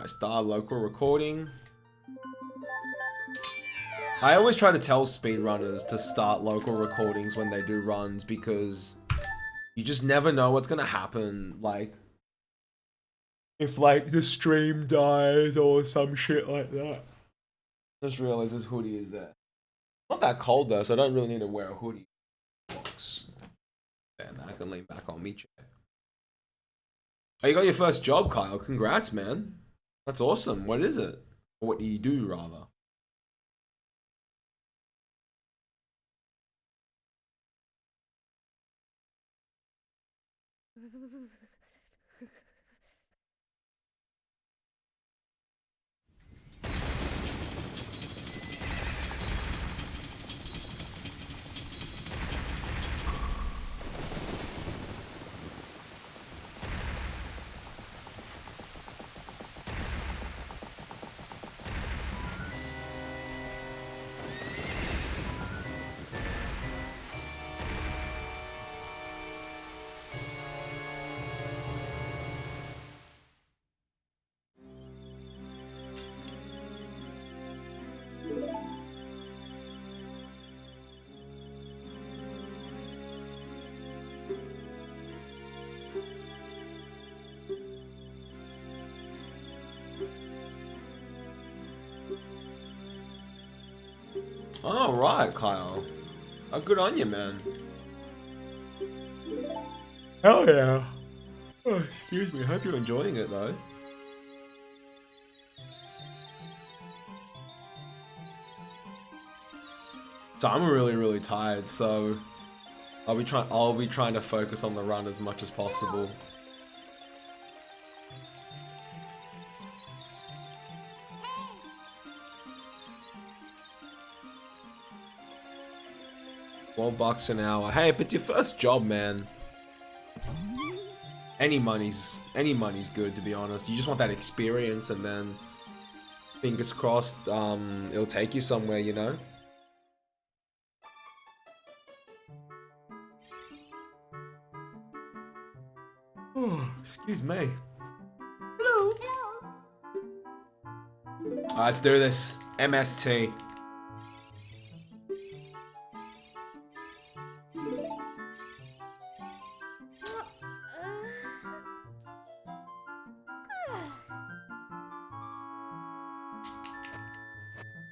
Alright, start local recording. I always try to tell speedrunners to start local recordings when they do runs because you just never know what's gonna happen. Like, if like the stream dies or some shit like that. Just realized this hoodie is there. Not that cold though, so I don't really need to wear a hoodie. Then I can lean back on me chair. Oh, you got your first job, Kyle. Congrats, man. That's awesome. What is it? Or what do you do, rather? All right, Kyle. Oh, good on you, man. Hell yeah. Oh, excuse me. I hope you're enjoying it, though. So I'm really tired, so I'll be trying to focus on the run as much as possible. $12 an hour. Hey, if it's your first job, man, any money's good, to be honest. You just want that experience, and then fingers crossed, it'll take you somewhere, you know. Oh, excuse me. Hello. Alright, let's do this. MST.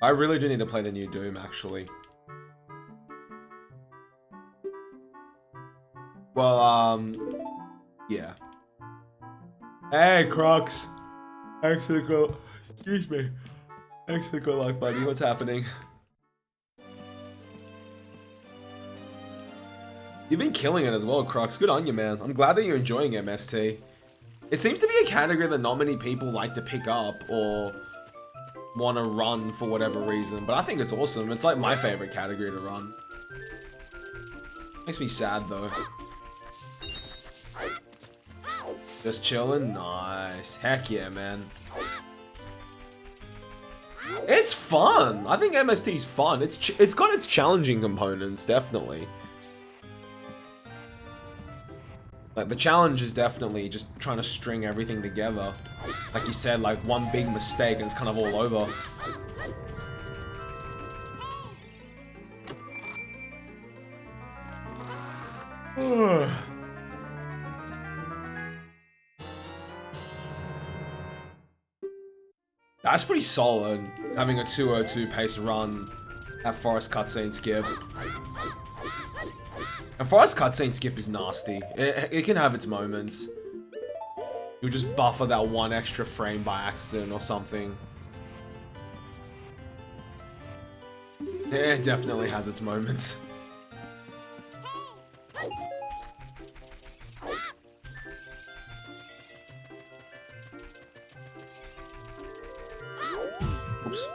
I really do need to play the new Doom, actually. Well, yeah. Hey, Crocs. Thanks for the good. Excuse me. Thanks for the good luck, buddy. What's happening? You've been killing it as well, Crocs. Good on you, man. I'm glad that you're enjoying MST. It seems to be a category that not many people like to pick up or want to run for whatever reason, but I think it's awesome. It's like my favorite category to run. Makes me sad though. Just chilling? Nice. Heck yeah, man. It's fun! I think MST's fun. It's got its challenging components, definitely. Like, the challenge is definitely just trying to string everything together. Like you said, like, one big mistake and it's kind of all over. That's pretty solid, having a 202 pace run at Forest Cutscene Skip. And Forest Cutscene Skip is nasty. It can have its moments. You'll just buffer that one extra frame by accident or something. It definitely has its moments. Oops.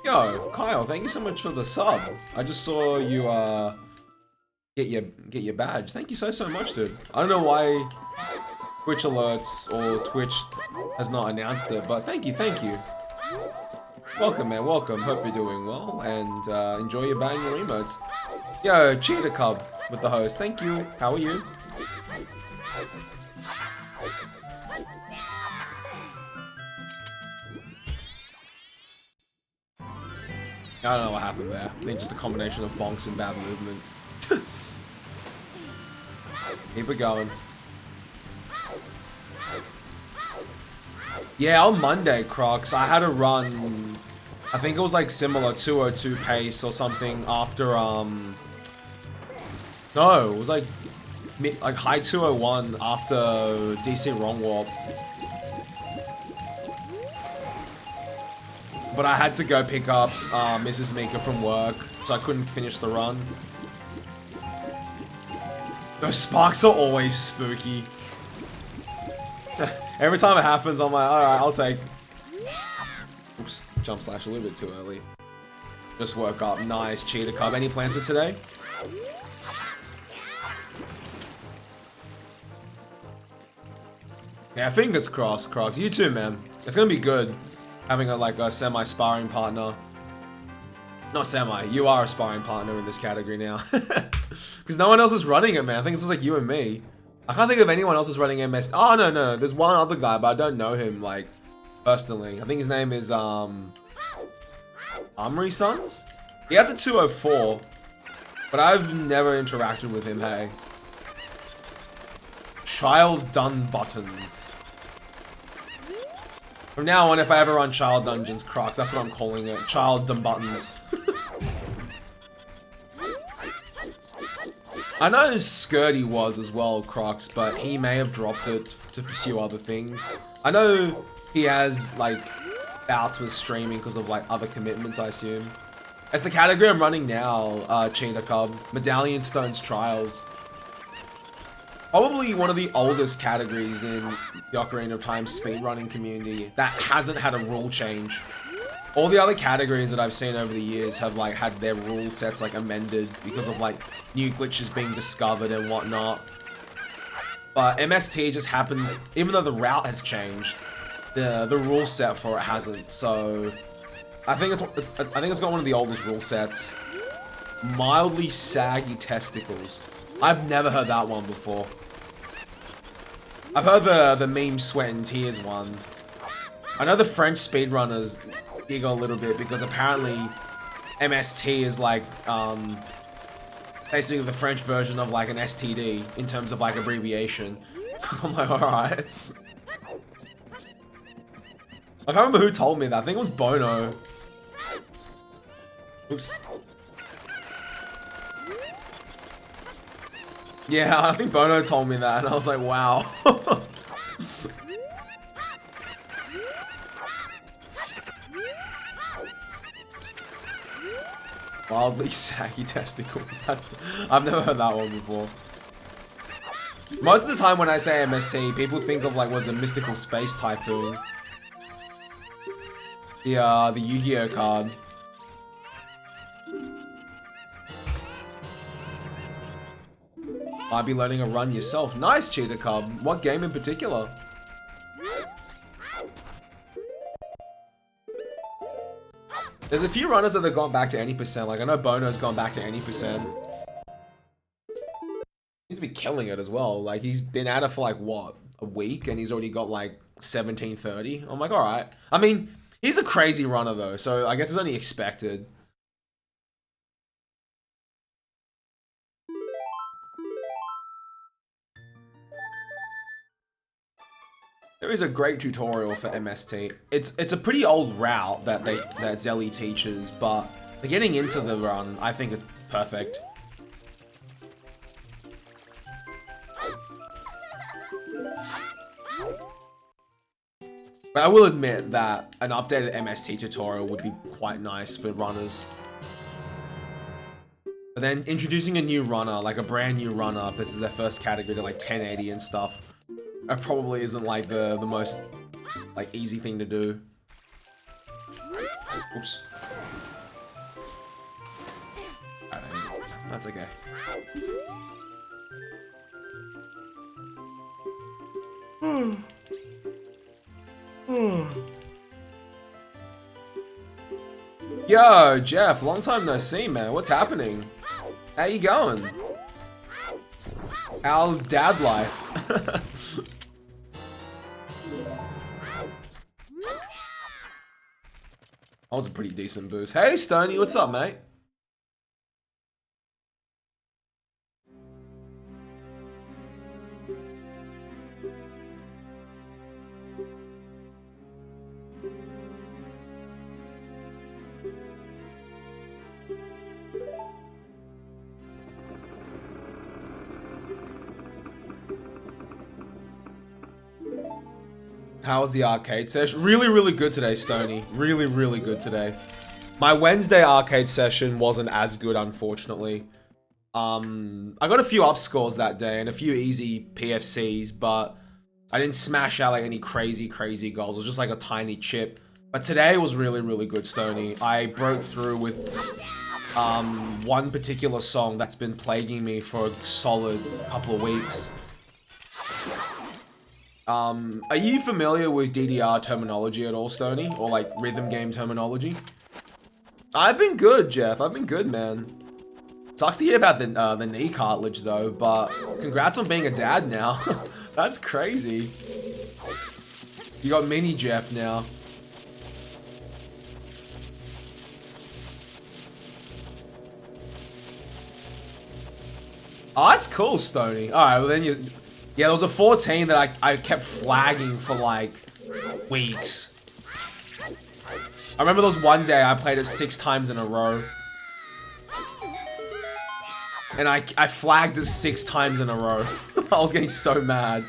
Yo, Kyle, thank you so much for the sub. I just saw you get your badge. Thank you so much, dude. I don't know why Twitch alerts or Twitch has not announced it, but thank you. Welcome, man. Welcome. Hope you're doing well and enjoy your bang your emotes. Yo, Cheetah Cub with the host. Thank you. How are you? I don't know what happened there. I think just a combination of bonks and bad movement. Keep it going. Yeah, on Monday, Crocs, I had a run. I think it was like similar 202 pace or something after no, it was like high 201 after DC Wrong Warp. But I had to go pick up Mrs. Mika from work, so I couldn't finish the run. Those sparks are always spooky. Every time it happens, I'm like, alright, I'll take. Oops, jump slash a little bit too early. Just woke up. Nice, Cheetah Cub. Any plans for today? Yeah, fingers crossed, Crocs. You too, man. It's gonna be good having a semi-sparring partner. Not semi, you are a sparring partner in this category now. Because no one else is running it, man. I think it's just like you and me. I can't think of anyone else who's running MST. Oh, no. There's one other guy, but I don't know him, like, personally. I think his name is, Armory Sons? He has a 204, but I've never interacted with him, hey. Child Dun Buttons. From now on, if I ever run Child Dungeons, Crocs, that's what I'm calling it. Child Dun Buttons. I know Skirty was as well, Crocs, but he may have dropped it to pursue other things. I know he has, like, bouts with streaming because of, like, other commitments, I assume. As the category I'm running now, Cheetah Cub, Medallion Stones Trials. Probably one of the oldest categories in the Ocarina of Time speedrunning community that hasn't had a rule change. All the other categories that I've seen over the years have like had their rule sets like amended because of like new glitches being discovered and whatnot. But MST just happens, even though the route has changed, the rule set for it hasn't. So I think it's got one of the oldest rule sets. Mildly saggy testicles. I've never heard that one before. I've heard the meme Sweat and Tears one. I know the French speedrunners giggle a little bit because apparently MST is like basically the French version of like an STD in terms of like abbreviation. I'm like, alright. I can't remember who told me that. I think it was Bono. Oops. Yeah, I think Bono told me that and I was like, wow. Wildly saggy testicles. I've never heard that one before. Most of the time when I say MST, people think of like, was a Mystical Space Typhoon. The Yu-Gi-Oh card. Might be learning a run yourself. Nice, Cheetah Cub. What game in particular? There's a few runners that have gone back to any percent. Like, I know Bono's gone back to any percent. He's to be killing it as well. Like, he's been at it for, like, what? A week? And he's already got, like, 1730. I'm like, alright. I mean, he's a crazy runner, though. So, I guess it's only expected. There is a great tutorial for MST. It's a pretty old route that Zelly teaches, but for getting into the run, I think it's perfect. But I will admit that an updated MST tutorial would be quite nice for runners. But then introducing a new runner, like a brand new runner, if this is their first category to like 1080 and stuff, it probably isn't like the most like easy thing to do. Oops. That's okay. Yo, Jeff, long time no see, man. What's happening? How you going? How's dad life? That was a pretty decent boost. Hey, Stoney, what's up, mate? How was the arcade session? Really, really good today, Stoney. Really, really good today. My Wednesday arcade session wasn't as good, unfortunately. I got a few up scores that day and a few easy PFCs, but I didn't smash out like any crazy goals. It was just like a tiny chip. But today was really, really good, Stoney. I broke through with one particular song that's been plaguing me for a solid couple of weeks. Are you familiar with DDR terminology at all, Stoney? Or like rhythm game terminology? I've been good, Jeff. I've been good, man. Sucks to hear about the knee cartilage though, but congrats on being a dad now. That's crazy. You got mini Jeff now. Oh, that's cool, Stoney. Alright, well then you... Yeah, there was a 14 that I kept flagging for like weeks. I remember there was one day I played it 6 times in a row. And I flagged it 6 times in a row. I was getting so mad.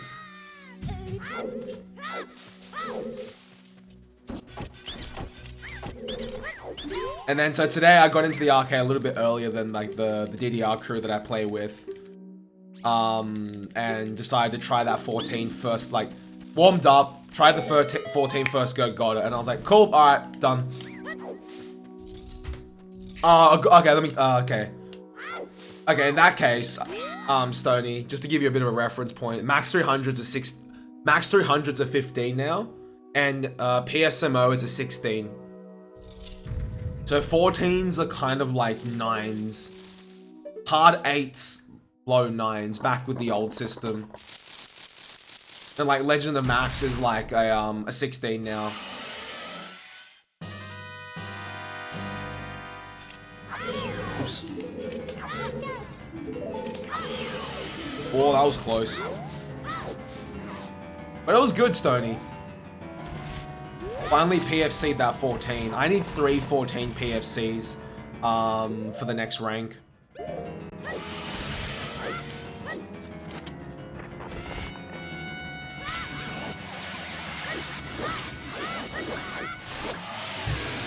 And then so today I got into the arcade a little bit earlier than like the DDR crew that I play with. And decided to try that 14 first, like, warmed up, tried the 14 first go, got it, and I was like, cool, alright, done. Okay, let me, okay. Okay, in that case, Stoney, just to give you a bit of a reference point, max 300s are 15 now, and PSMO is a 16. So 14s are kind of like 9s. Hard 8s, low 9s, back with the old system. And like Legend of Max is like a 16 now. Oops. Oh, that was close. But it was good, Stoney. Finally PFC'd that 14. I need 3 14 PFCs for the next rank.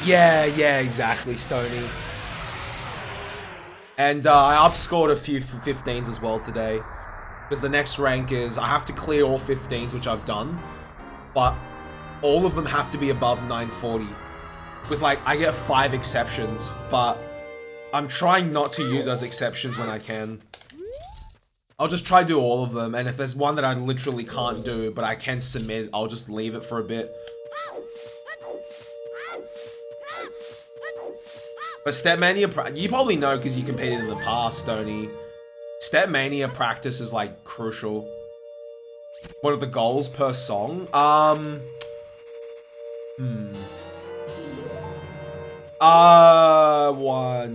Yeah, exactly, Stoney. And I upscored a few 15s as well today. Because the next rank is, I have to clear all 15s, which I've done. But all of them have to be above 940. With like, I get 5 exceptions, but I'm trying not to use those exceptions when I can. I'll just try to do all of them, and if there's one that I literally can't do, but I can submit, I'll just leave it for a bit. But Stepmania, you probably know because you competed in the past, Stoney. Stepmania practice is like crucial. What are the goals per song? One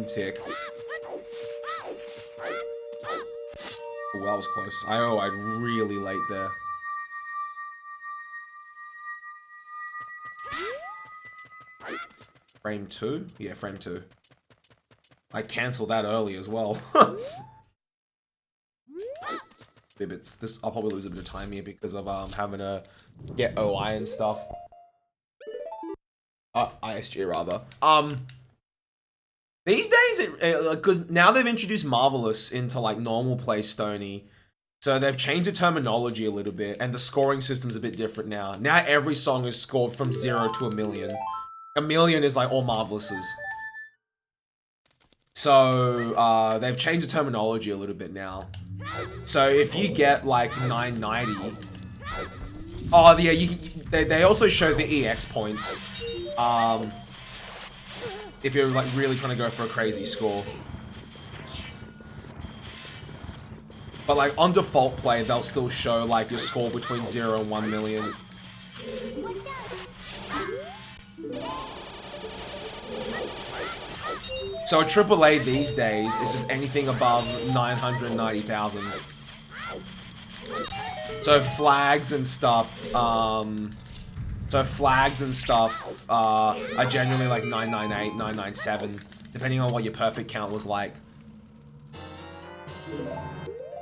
tick. Oh, that was close. I really late there. Frame 2? Yeah, frame 2. I cancelled that early as well. This, I'll probably lose a bit of time here because of having to get OI and stuff. ISG rather. These days, because now they've introduced Marvelous into like normal play, Stoney. So they've changed the terminology a little bit, and the scoring system's a bit different now. Now every song is scored from 0 to 1,000,000. 1,000,000 is like all Marvelouses. So they've changed the terminology a little bit now. So if you get like 990, oh yeah, they also show the EX points. if you're like really trying to go for a crazy score. But like on default play, they'll still show like your score between 0 and 1 million. So a AAA these days is just anything above 990,000. So flags and stuff, are generally like 998, 997, depending on what your perfect count was like.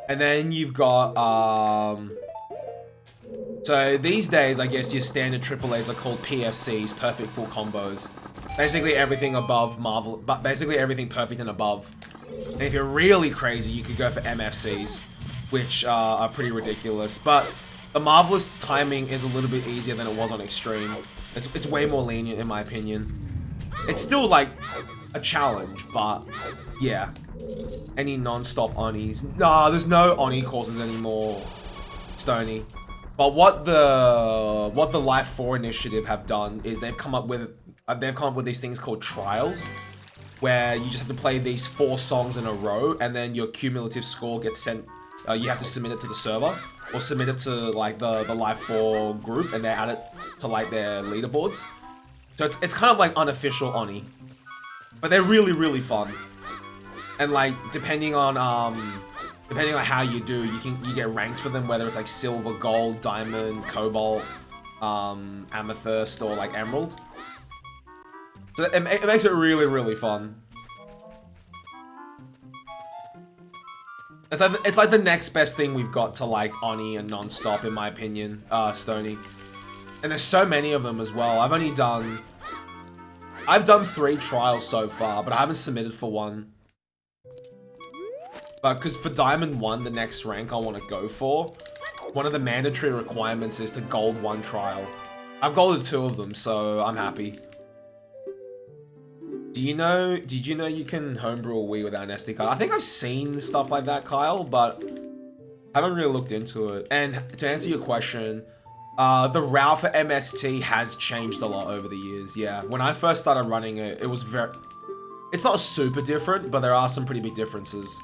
And then you've got, so these days, I guess your standard AAAs are called PFCs, Perfect Full Combos. Basically everything above Marvel, but basically everything perfect and above. And if you're really crazy, you could go for MFCs, which are pretty ridiculous. But the Marvelous timing is a little bit easier than it was on Extreme. It's way more lenient in my opinion. It's still like a challenge, but yeah. Any non-stop Onis? Nah, there's no Oni courses anymore, Stony. But what the Life 4 initiative have done is they've come up with these things called trials, where you just have to play these 4 songs in a row, and then your cumulative score gets sent. You have to submit it to the server, or submit it to like the Life 4 group, and they add it to like their leaderboards. So it's kind of like unofficial Oni, but they're really fun. And like depending on how you do, you get ranked for them, whether it's like silver, gold, diamond, cobalt, amethyst, or like emerald. So it makes it really fun. It's like the next best thing we've got to like Oni and non-stop, in my opinion, Stony. And there's so many of them as well. I've done 3 trials so far, but I haven't submitted for one. Because for Diamond 1, the next rank I want to go for, one of the mandatory requirements is to Gold 1 trial. I've golded 2 of them, so I'm happy. Did you know you can homebrew a Wii without an SD card? I think I've seen stuff like that, Kyle, but I haven't really looked into it. And to answer your question, the route for MST has changed a lot over the years, yeah. When I first started running it, it was it's not super different, but there are some pretty big differences.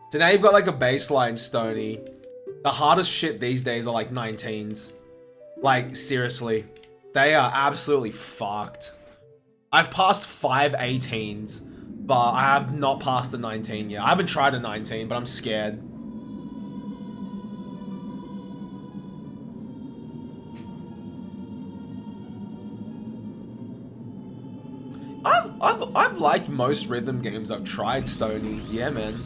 So now you've got like a baseline, Stony. The hardest shit these days are like 19s. Like, seriously. They are absolutely fucked. I've passed 5 18s, but I have not passed the 19 yet. I haven't tried a 19, but I'm scared. I've liked most rhythm games I've tried, Stony. Yeah, man.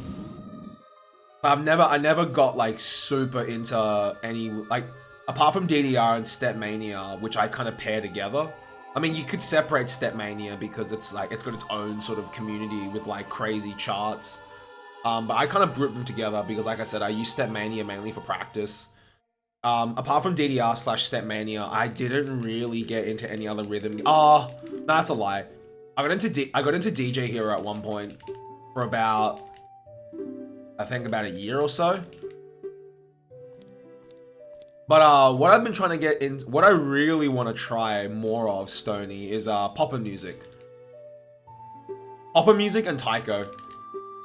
I never got like super into any, like, apart from DDR and Stepmania, which I kind of pair together. I mean, you could separate Stepmania because it's like, it's got its own sort of community with like crazy charts. But I kind of group them together because, like I said, I use Stepmania mainly for practice. Apart from DDR/Stepmania, I didn't really get into any other rhythm. Oh, that's a lie. I got into DJ Hero at one point for about, I think about a year or so. But what I've been trying to get in, what I really want to try more of, Stony, is popper music. Popper music and taiko.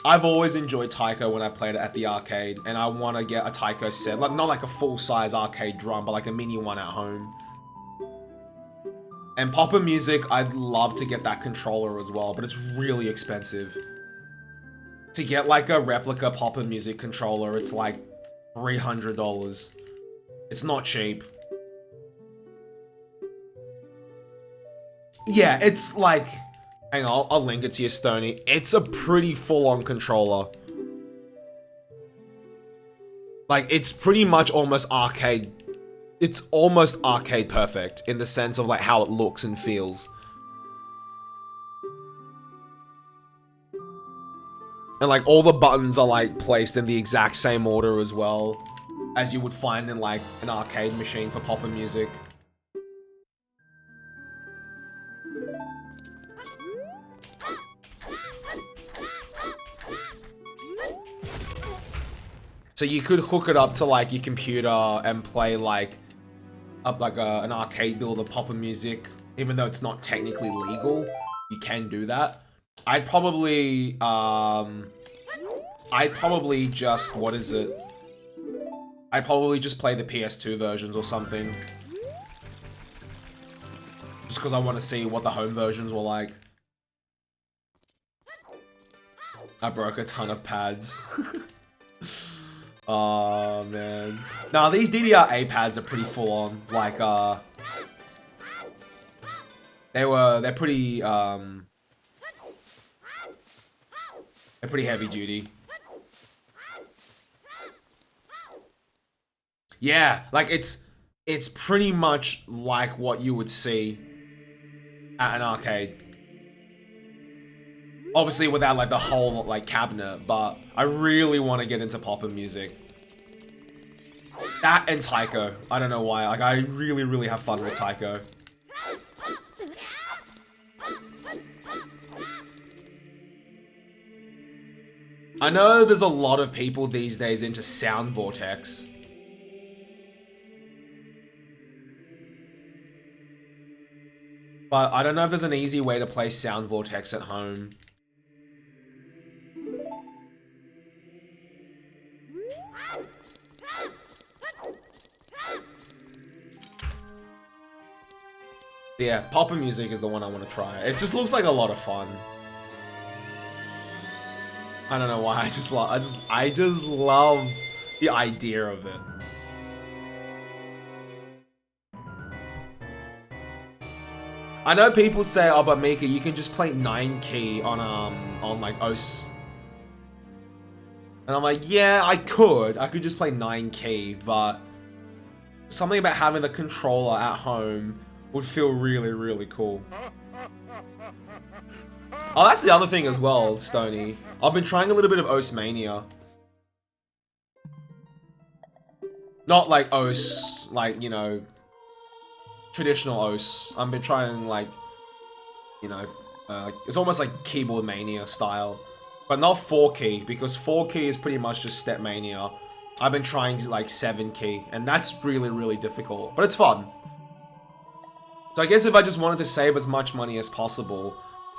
I've always enjoyed taiko when I played it at the arcade, and I want to get a taiko set, like not like a full-size arcade drum, but like a mini one at home. And popper music, I'd love to get that controller as well, but it's really expensive. To get like a replica popper music controller, it's like $300. It's not cheap. Yeah, it's like, hang on, I'll link it to you, Stony. It's a pretty full-on controller. Like, it's pretty much almost arcade. It's almost arcade perfect in the sense of like how it looks and feels. And like all the buttons are like placed in the exact same order as well as you would find in like an arcade machine for popper music. So you could hook it up to like your computer and play like an arcade build of pop music, even though it's not technically legal. You can do that. I'd probably just, what is it? I'd probably just play the PS2 versions or something. Just because I want to see what the home versions were like. I broke a ton of pads. Oh, man. Nah, these DDR-A pads are pretty full on. Like, they're pretty heavy duty. Yeah, like it's pretty much like what you would see at an arcade. Obviously without like the whole like cabinet, but I really want to get into pop music. That and Taiko. I don't know why. Like I really have fun with Taiko. I know there's a lot of people these days into Sound Vortex. But I don't know if there's an easy way to play Sound Vortex at home. Yeah, pop music is the one I want to try. It just looks like a lot of fun. I don't know why. I just love the idea of it. I know people say, oh, but Mika, you can just play 9 key on like OS. And I'm like, yeah, I could just play 9 key, but something about having the controller at home would feel really cool. Oh, that's the other thing as well, Stony. I've been trying a little bit of Osmania. Not like OS, like, you know, traditional OS. I've been trying like, you know, it's almost like Keyboard Mania style. But not 4 key, because 4 key is pretty much just Step Mania. I've been trying like 7 key, and that's really difficult. But it's fun. So I guess if I just wanted to save as much money as possible,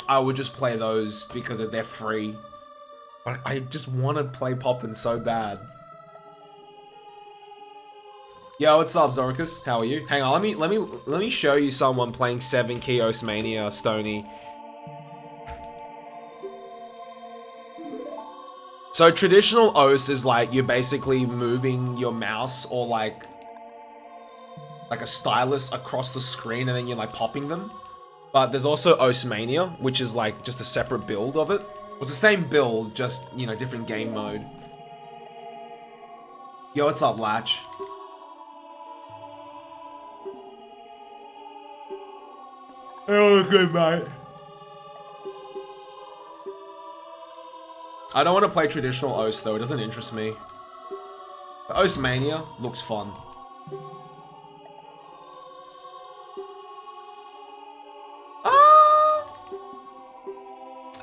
I would just play those because they're free. But I just want to play Poppin' so bad. Yo, what's up, Zoricus? How are you? Hang on, let me show you someone playing 7 key Osmania, Stony. So traditional OS is like you're basically moving your mouse or like a stylus across the screen and then you're like popping them. But there's also Osmania, which is like just a separate build of it. It's the same build, just, you know, different game mode. Yo, what's up, Latch? Oh, good, mate. I don't want to play traditional OS though, it doesn't interest me. But Osmania looks fun.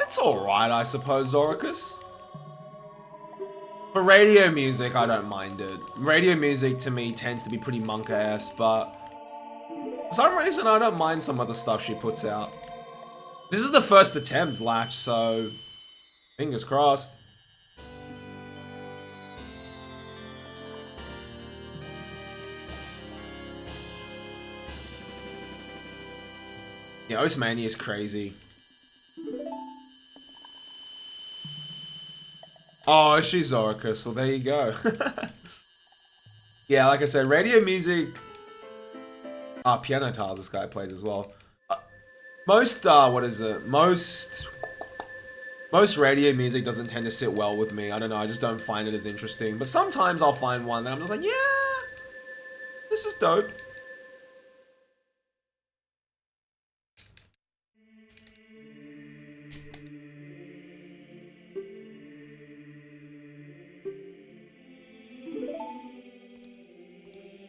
It's alright, I suppose, Zoricus. For radio music, I don't mind it. Radio music to me tends to be pretty monk-ass, but for some reason I don't mind some of the stuff she puts out. This is the first attempt, Latch, so fingers crossed. Yeah, Osmania is crazy. Oh, she's Zoricus. Well, there you go. Yeah, like I said, radio music... piano tiles this guy plays as well. Most radio music doesn't tend to sit well with me. I don't know, I just don't find it as interesting. But sometimes I'll find one that I'm just like, yeah, this is dope.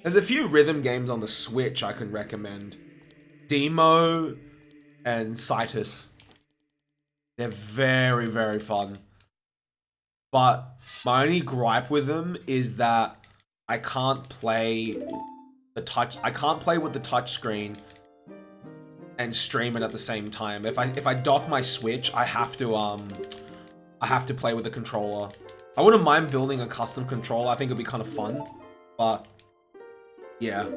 There's a few rhythm games on the Switch I can recommend. Demo and Citus. They're very fun. But my only gripe with them is that I can't play the touch. I can't play with the touch screen and stream it at the same time. If I dock my Switch, I have to play with the controller. I wouldn't mind building a custom controller. I think it'd be kind of fun. But yeah.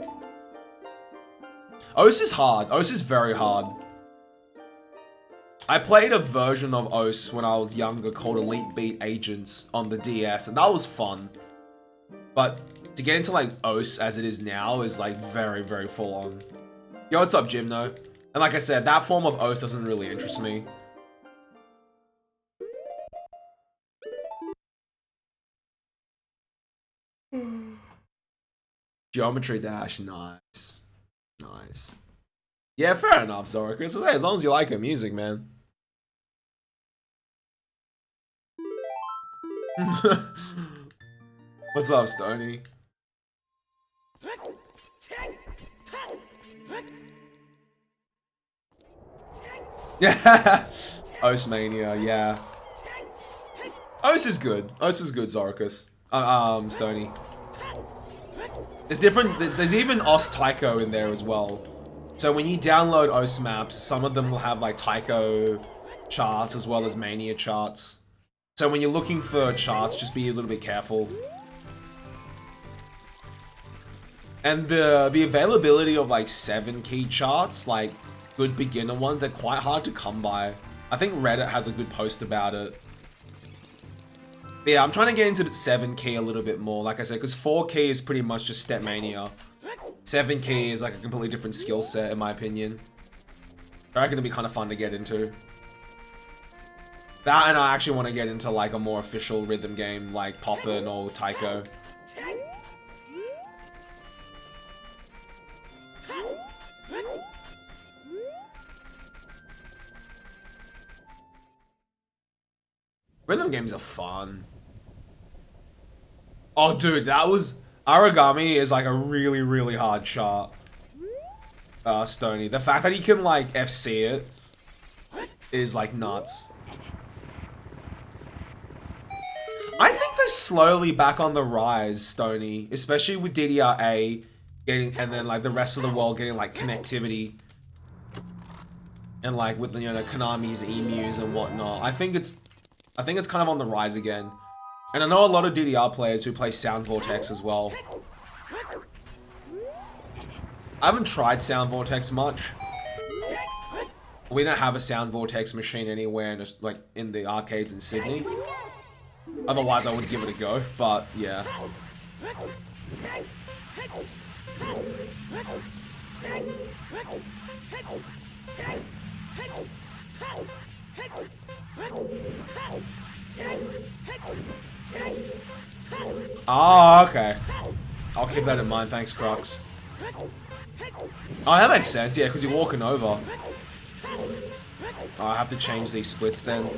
OS is hard. OS is very hard. I played a version of OS when I was younger called Elite Beat Agents on the DS, and that was fun. But to get into like OS as it is now is like very, very full on. Yo, what's up, Gymno? And like I said, that form of OS doesn't really interest me. Geometry Dash, nice. Nice. Yeah, fair enough, Zoricus. Hey, as long as you like her music, man. What's up, Stony? Yeah, Osmania, yeah. Os is good. Os is good, Zoricus. Stony. There's different. There's even Os Tycho in there as well. So when you download Os maps, some of them will have like Tycho charts as well as Mania charts. So when you're looking for charts, just be a little bit careful. And the availability of like 7-key charts, like good beginner ones, they're quite hard to come by. I think Reddit has a good post about it. But yeah, I'm trying to get into the 7-key a little bit more, like I said, because 4-key is pretty much just Step Mania. 7-key is like a completely different skill set, in my opinion. I reckon it'd be kind of fun to get into. That, and I actually want to get into like a more official rhythm game like Poppin' or Tycho. Rhythm games are fun. Oh, dude, that was... Origami is like a really, really hard chart. Stony. The fact that he can like FC it is like nuts. I think they're slowly back on the rise, Stony. Especially with DDR-A getting... And then like the rest of the world getting like connectivity. And like with, you know, Konami's emus and whatnot. I think it's kind of on the rise again. And I know a lot of DDR players who play Sound Vortex as well. I haven't tried Sound Vortex much. We don't have a Sound Vortex machine anywhere in, like, in the arcades in Sydney. Otherwise I would give it a go, but yeah. Oh, okay. I'll keep that in mind, thanks, Crux. Oh, that makes sense, yeah, because you're walking over. Oh, I have to change these splits then.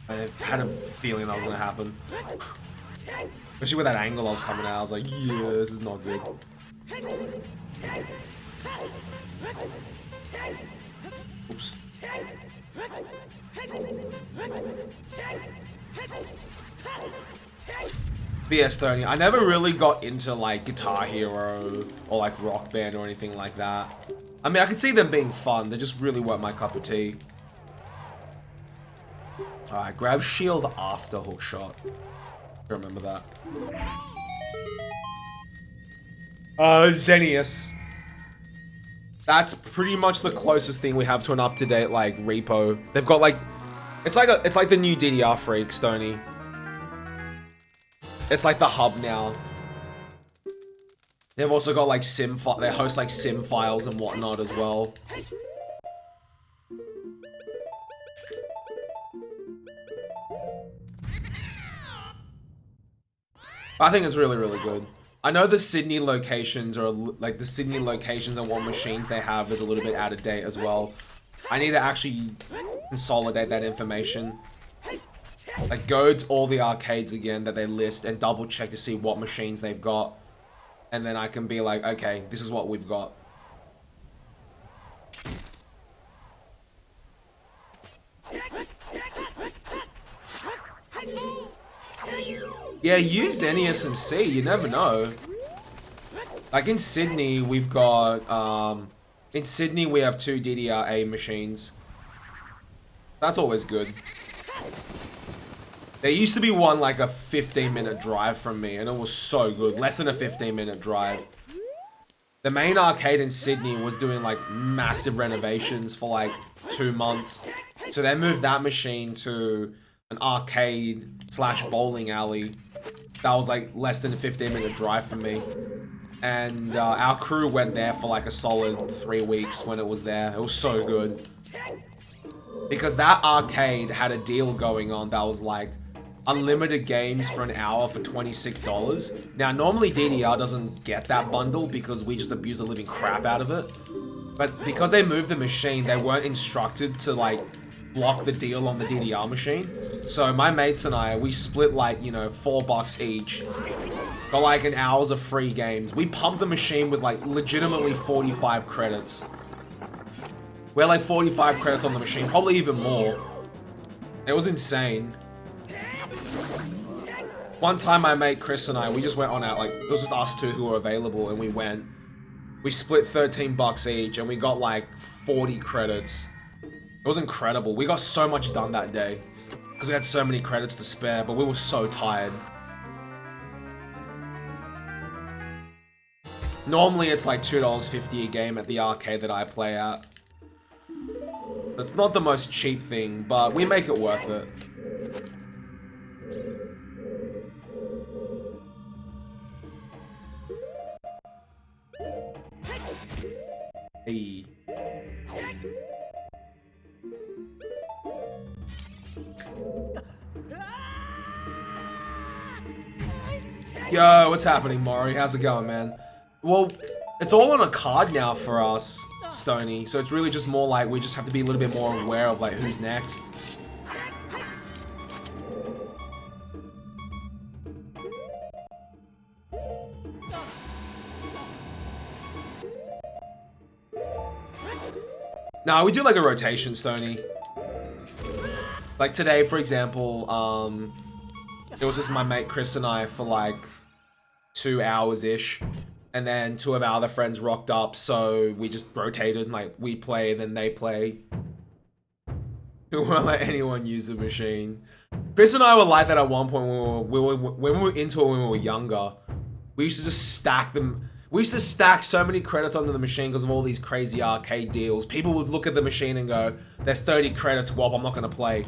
I had a feeling that was going to happen. Especially with that angle I was coming out, I was like, yeah, this is not good. Oops. But yeah, Stony, I never really got into like Guitar Hero or like Rock Band or anything like that. I mean, I could see them being fun, they just really weren't my cup of tea. Alright, grab shield after hook shot. Remember that. Xenius. That's pretty much the closest thing we have to an up-to-date like repo. They've got like, it's like the new DDR Freak, Stony. It's like the hub now. They've also got like they host like sim files and whatnot as well. I think it's really, really good. I know the Sydney locations are like the Sydney locations and what machines they have is a little bit out of date as well. I need to actually consolidate that information. Like go to all the arcades again that they list and double check to see what machines they've got. And then I can be like, okay, this is what we've got. Yeah, use Xenius and see. You never know. Like in Sydney, we've got in Sydney we have 2 DDR-A machines. That's always good. There used to be one like a 15-minute drive from me, and it was so good. Less than a 15-minute drive. The main arcade in Sydney was doing like massive renovations for like 2 months. So they moved that machine to an arcade / bowling alley. That was like less than a 15-minute drive from me. And our crew went there for like a solid 3 weeks when it was there. It was so good. Because that arcade had a deal going on that was like unlimited games for an hour for $26. Now, normally DDR doesn't get that bundle because we just abuse the living crap out of it. But because they moved the machine, they weren't instructed to like block the deal on the DDR machine. So my mates and I, we split like, you know, $4 each. Got like an hours of free games. We pumped the machine with like legitimately 45 credits. We had like 45 credits on the machine, probably even more. It was insane. One time my mate Chris and I, we just went on out, like, it was just us 2 who were available, and we went. We split $13 each, and we got like 40 credits. It was incredible. We got so much done that day. Because we had so many credits to spare, but we were so tired. Normally it's like $2.50 a game at the arcade that I play at. It's not the most cheap thing, but we make it worth it. Hey. Yo, what's happening, Maury? How's it going, man? Well, it's all on a card now for us, Stony, so it's really just more like we just have to be a little bit more aware of like who's next. Nah, we do like a rotation, Stony. Like today, for example, it was just my mate Chris and I for like 2 hours-ish. And then 2 of our other friends rocked up, so we just rotated, like, we play, then they play. We won't let anyone use the machine. Chris and I were like that at one point when we were into it when we were younger. We used to just stack them. We used to stack so many credits onto the machine because of all these crazy arcade deals. People would look at the machine and go, there's 30 credits, Wob, I'm not gonna play.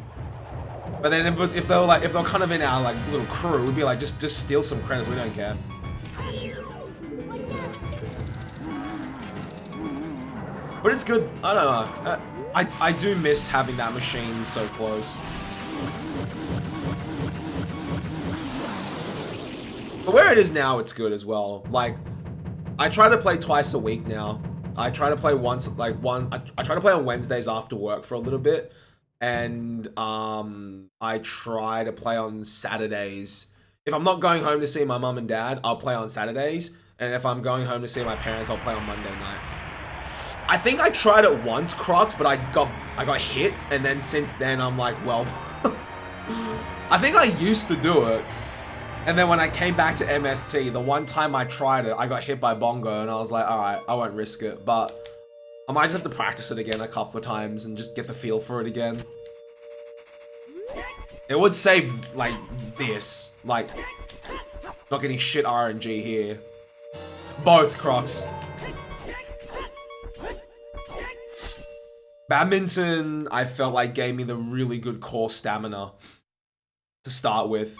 But then if they were kind of in our like little crew, we'd be like, just steal some credits, we don't care. But it's good. I don't know. I do miss having that machine so close. But where it is now, it's good as well. Like, I try to play twice a week now. I try to play once, like I try to play on Wednesdays after work for a little bit. And I try to play on Saturdays. If I'm not going home to see my mum and dad, I'll play on Saturdays. And if I'm going home to see my parents, I'll play on Monday night. I think I tried it once, Crocs, but I got hit, and then since then I'm like, well, I think I used to do it, and then when I came back to MST, the one time I tried it, I got hit by Bongo, and I was like, alright, I won't risk it, but I might just have to practice it again a couple of times and just get the feel for it again. It would save, like, this, like, not getting shit RNG here. Both, Crocs. Badminton, I felt like gave me the really good core stamina to start with.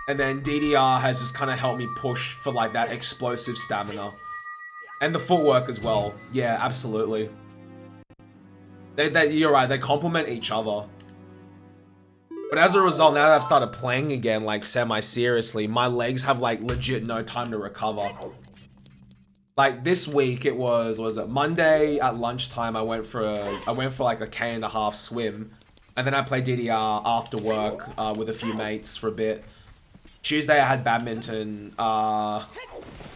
And then DDR has just kind of helped me push for like that explosive stamina. And the footwork as well. Yeah, absolutely. You're right, they complement each other. But as a result, now that I've started playing again, like semi-seriously, my legs have like legit no time to recover. Like this week, it was it Monday at lunchtime? I went for like a K&a-half swim, and then I played DDR after work with a few mates for a bit. Tuesday I had badminton.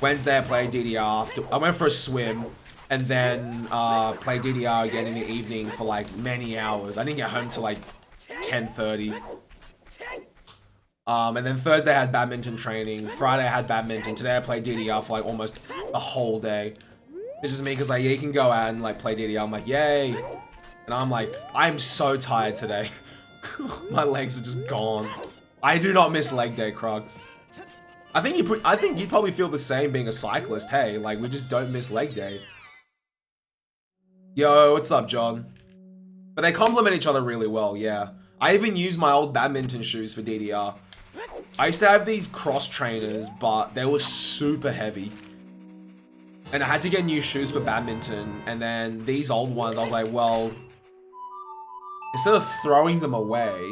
Wednesday I played DDR after. I went for a swim, and then played DDR again in the evening for like many hours. I didn't get home till like 10:30. And then Thursday I had badminton training. Friday I had badminton. Today I played DDR for like almost a whole day. This is me because like, yeah, you can go out and like play DDR. I'm like, yay. And I'm like, I'm so tired today. My legs are just gone. I do not miss leg day, Krugs. I think you'd probably feel the same being a cyclist. Hey, like we just don't miss leg day. Yo, what's up, John? But they complement each other really well, yeah. I even use my old badminton shoes for DDR. I used to have these cross trainers, but they were super heavy. And I had to get new shoes for badminton, and then these old ones, I was like, well, instead of throwing them away,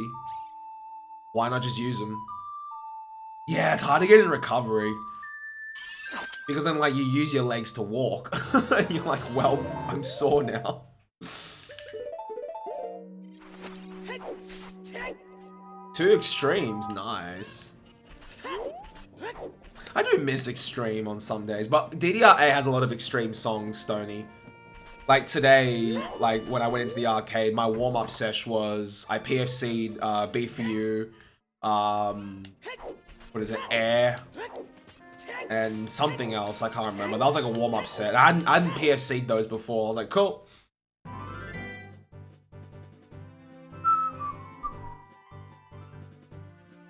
why not just use them? Yeah, it's hard to get in recovery. Because then, like, you use your legs to walk. And you're like, well, I'm sore now. Two extremes, nice. I do miss extreme on some days, but DDR8 has a lot of extreme songs, Stony. Like today, like when I went into the arcade, my warm-up sesh was I PFC'd B for You, what is it, Air, and something else, I can't remember. That was like a warm-up set. I hadn't PFC'd those before. I was like, cool.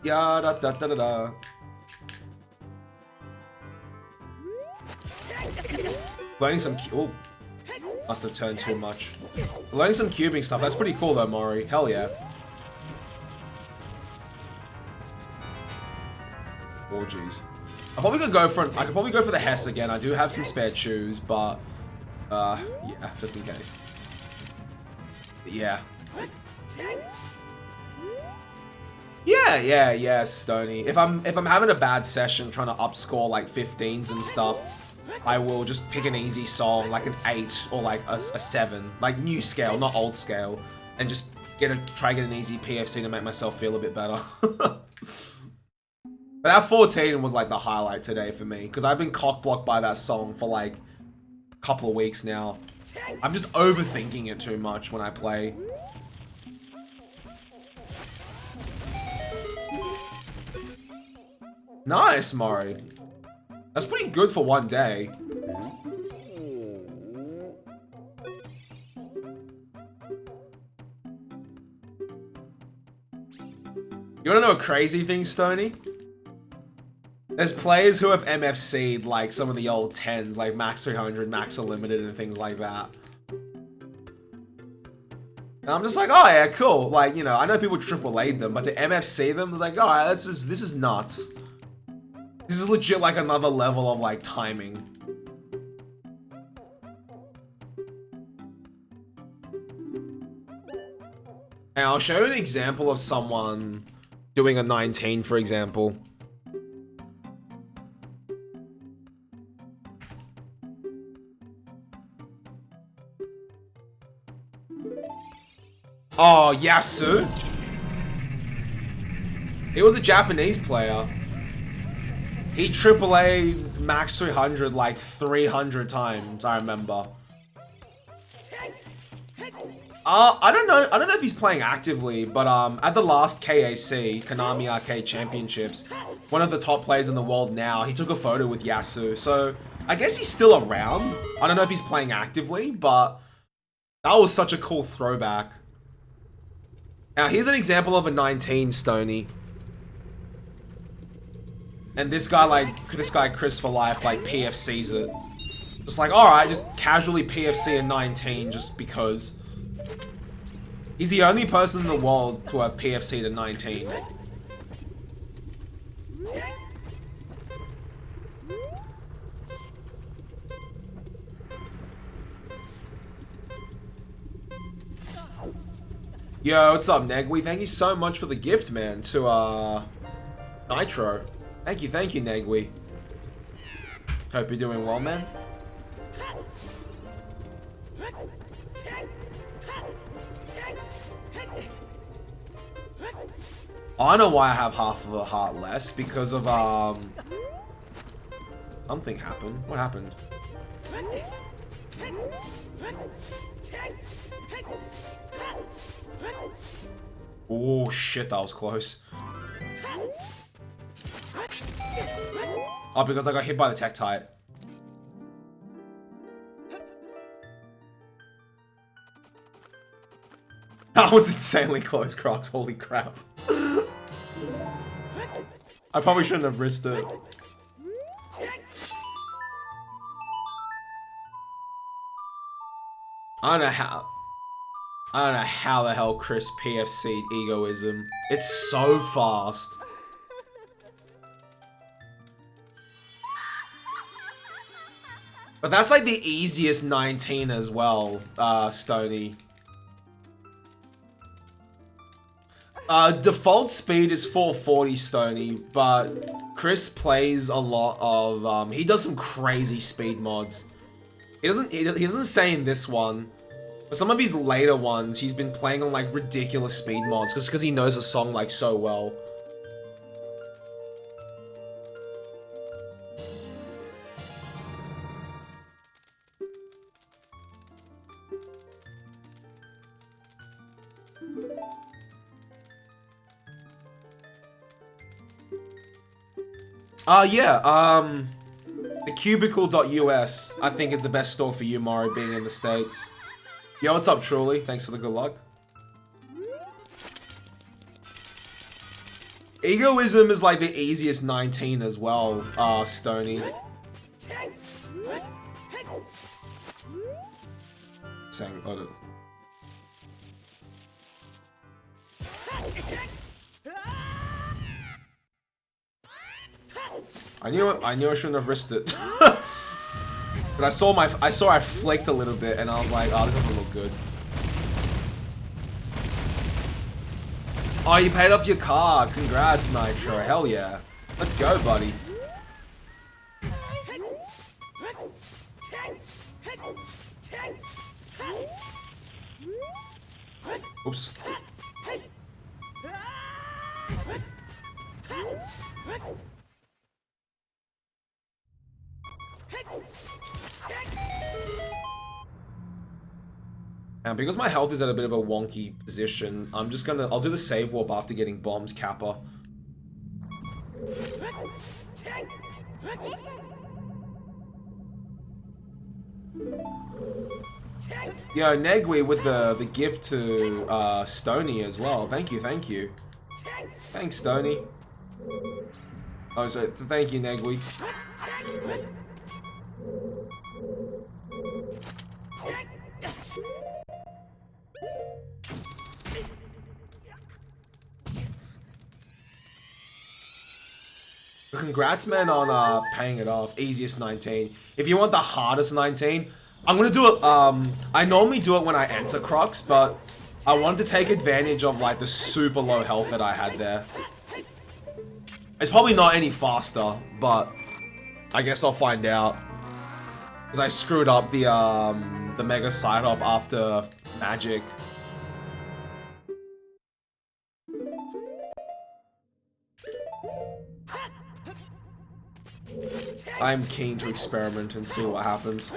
Yeah, da da da da da. Learning some oh, must have turned too much. Learning some cubing stuff. That's pretty cool though, Mori. Hell yeah. Oh jeez. I probably could go for I could probably go for the Hess again. I do have some spare shoes, but yeah, just in case. But yeah. Yeah, Stony. If I'm having a bad session trying to upscore like 15s and stuff, I will just pick an easy song, like an 8 or like a 7, like new scale, not old scale, and just try get an easy PFC to make myself feel a bit better. But that 14 was like the highlight today for me, because I've been cock-blocked by that song for like a couple of weeks now. I'm just overthinking it too much when I play. Nice, Mori. That's pretty good for one day. You wanna know a crazy thing, Stony? There's players who have MFC'd like some of the old 10s, like Max 300, Max Unlimited, and things like that. And I'm just like, oh yeah, cool. Like, you know, I know people triple A'd them, but to MFC them, it's like, alright, this is nuts. This is legit like another level of like timing. And I'll show you an example of someone doing a 19, for example. Oh, Yasu. He was a Japanese player. He AAA Max 300 like 300 times, I remember. I don't know if he's playing actively, but at the last KAC, Konami Arcade Championships, one of the top players in the world now, he took a photo with Yasu, so I guess he's still around. I don't know if he's playing actively, but that was such a cool throwback. Now, here's an example of a 19, Stony. And this guy, Chris for Life, like, PFCs it. Just like, alright, just casually PFC a 19 just because. He's the only person in the world to have PFC'd a 19. Yo, what's up, Negwi? Thank you so much for the gift, man, to, Nitro. Thank you, Negwi. Hope you're doing well, man. I know why I have half of a heart less, because of, something happened. What happened? Oh shit, that was close. Oh, because I got hit by the Tektite. That was insanely close, Crocs. Holy crap. I probably shouldn't have risked it. I don't know how the hell Chris PFC'd Egoism. It's so fast. But that's like the easiest 19 as well, Stony. Default speed is 440, Stony, but Chris plays a lot of, he does some crazy speed mods. He doesn't say in this one, but some of his later ones, he's been playing on like ridiculous speed mods, just because he knows the song like so well. The cubicle.us, I think, is the best store for you, Mario, being in the States. Yo, what's up, Truly? Thanks for the good luck. Egoism is like the easiest 19 as well, Stony. Saying, oh, I knew I shouldn't have risked it. But I saw I flaked a little bit and I was like, oh, this doesn't look good. Oh, you paid off your car. Congrats, Nitro. Hell yeah. Let's go, buddy. Oops. And because my health is at a bit of a wonky position, I'll do the save warp after getting bombs, Kappa. Yo, Negwi with the gift to Stony as well. Thank you, thank you. Thanks, Stony. Oh, so thank you, Negwi. Congrats, man, on paying it off. Easiest 19. If you want the hardest 19, I'm gonna do it. I normally do it when I enter Crocs, but I wanted to take advantage of like the super low health that I had there. It's probably not any faster, but I guess I'll find out. Because I screwed up the Mega Side Hop after Magic. I'm keen to experiment and see what happens.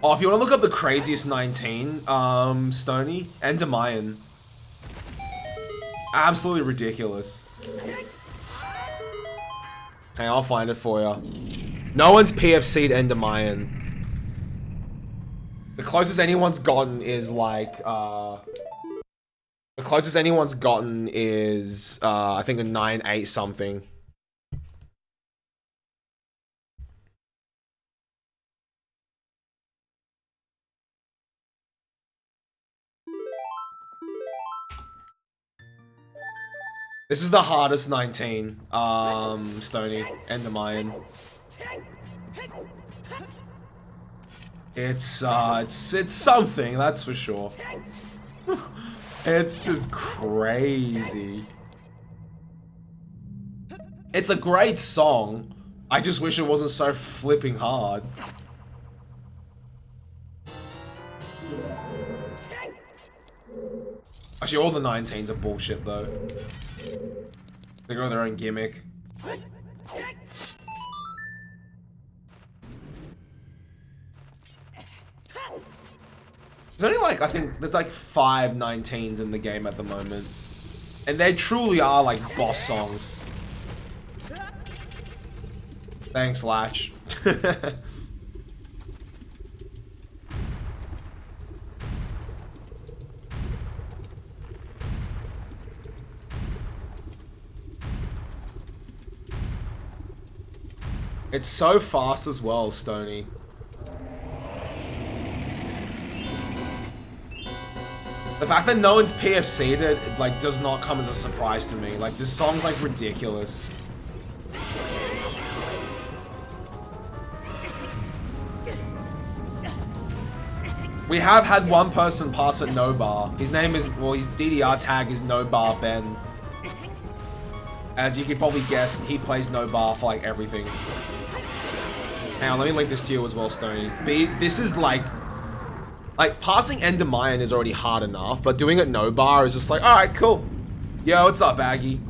Oh, if you want to look up the craziest 19, Stony, Endermayan. Absolutely ridiculous. Hey, I'll find it for you. No one's PFC'd Endermayan. The closest anyone's gotten is like, the closest anyone's gotten is, I think a 9-8 something. This is the hardest 19, Stony, Endermayan. It's something, that's for sure. It's just crazy. It's a great song. I just wish it wasn't so flipping hard. Actually, all the 19s are bullshit, though. They got their own gimmick. There's only like, I think, there's like 5 19s in the game at the moment. And they truly are like boss songs. Thanks, Latch. It's so fast as well, Stony. The fact that no one's PFC'd it, like, does not come as a surprise to me. Like, this song's, like, ridiculous. We have had one person pass at no bar. His name is, well, his DDR tag is no bar Ben. As you can probably guess, he plays no bar for, like, everything. Hang on, let me link this to you as well, Stony. This is, like, passing Endermion is already hard enough, but doing it no bar is just like, alright, cool. Yo, what's up, Aggie?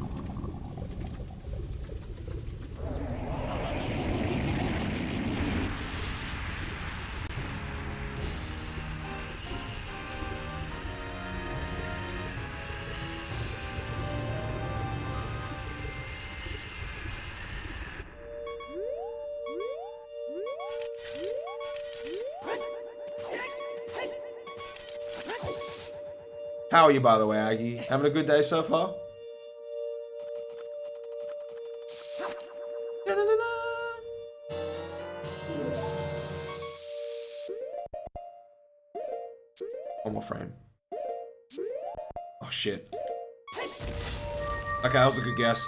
How are you, by the way, Aggie? Having a good day so far? One more frame. Oh, shit. Okay, that was a good guess.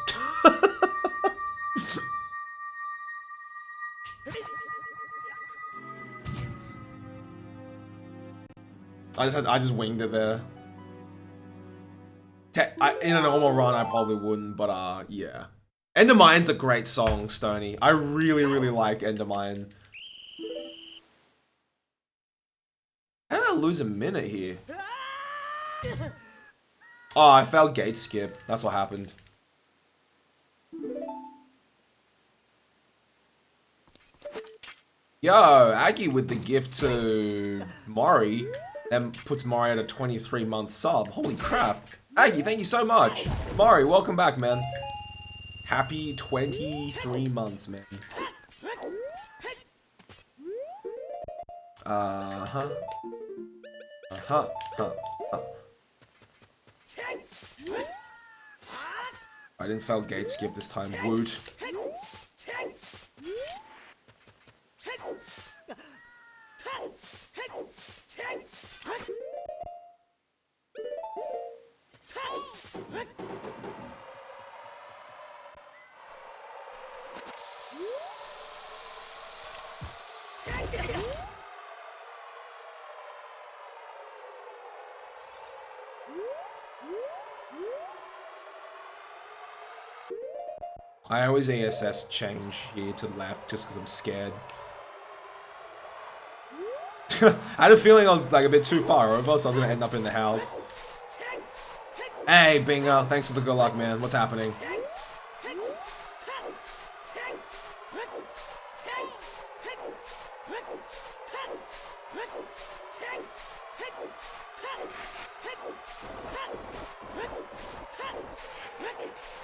I just winged it there. In a normal run, I probably wouldn't, but yeah. Endermion's a great song, Stony. I really, really like Endermion. How did I lose a minute here? Oh, I failed gate skip. That's what happened. Yo, Aggie with the gift to Mori. Then puts Mori at a 23-month sub. Holy crap. Aggie, thank you so much. Mari, welcome back, man. Happy 23 months, man. Uh-huh. Uh-huh. I didn't fail gate skip this time. Woot. I always ASS change here to left just because I'm scared. I had a feeling I was like a bit too far over, so I was gonna end up in the house. Hey, Bingo, thanks for the good luck, man. What's happening?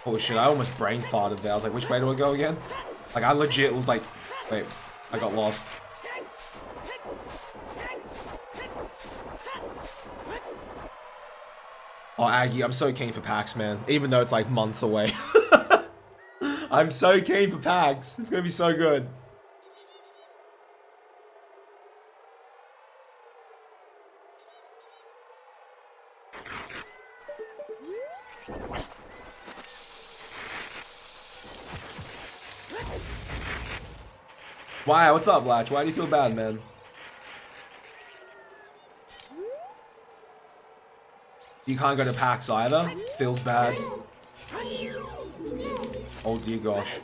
Oh shit, I almost brain farted there. I was like, which way do I go again? Like, I legit was like, wait, I got lost. Oh, Aggie, I'm so keen for PAX, man. Even though it's like months away. I'm so keen for PAX. It's gonna be so good. Why? What's up, Latch? Why do you feel bad, man? You can't go to PAX either? Feels bad. Oh dear gosh.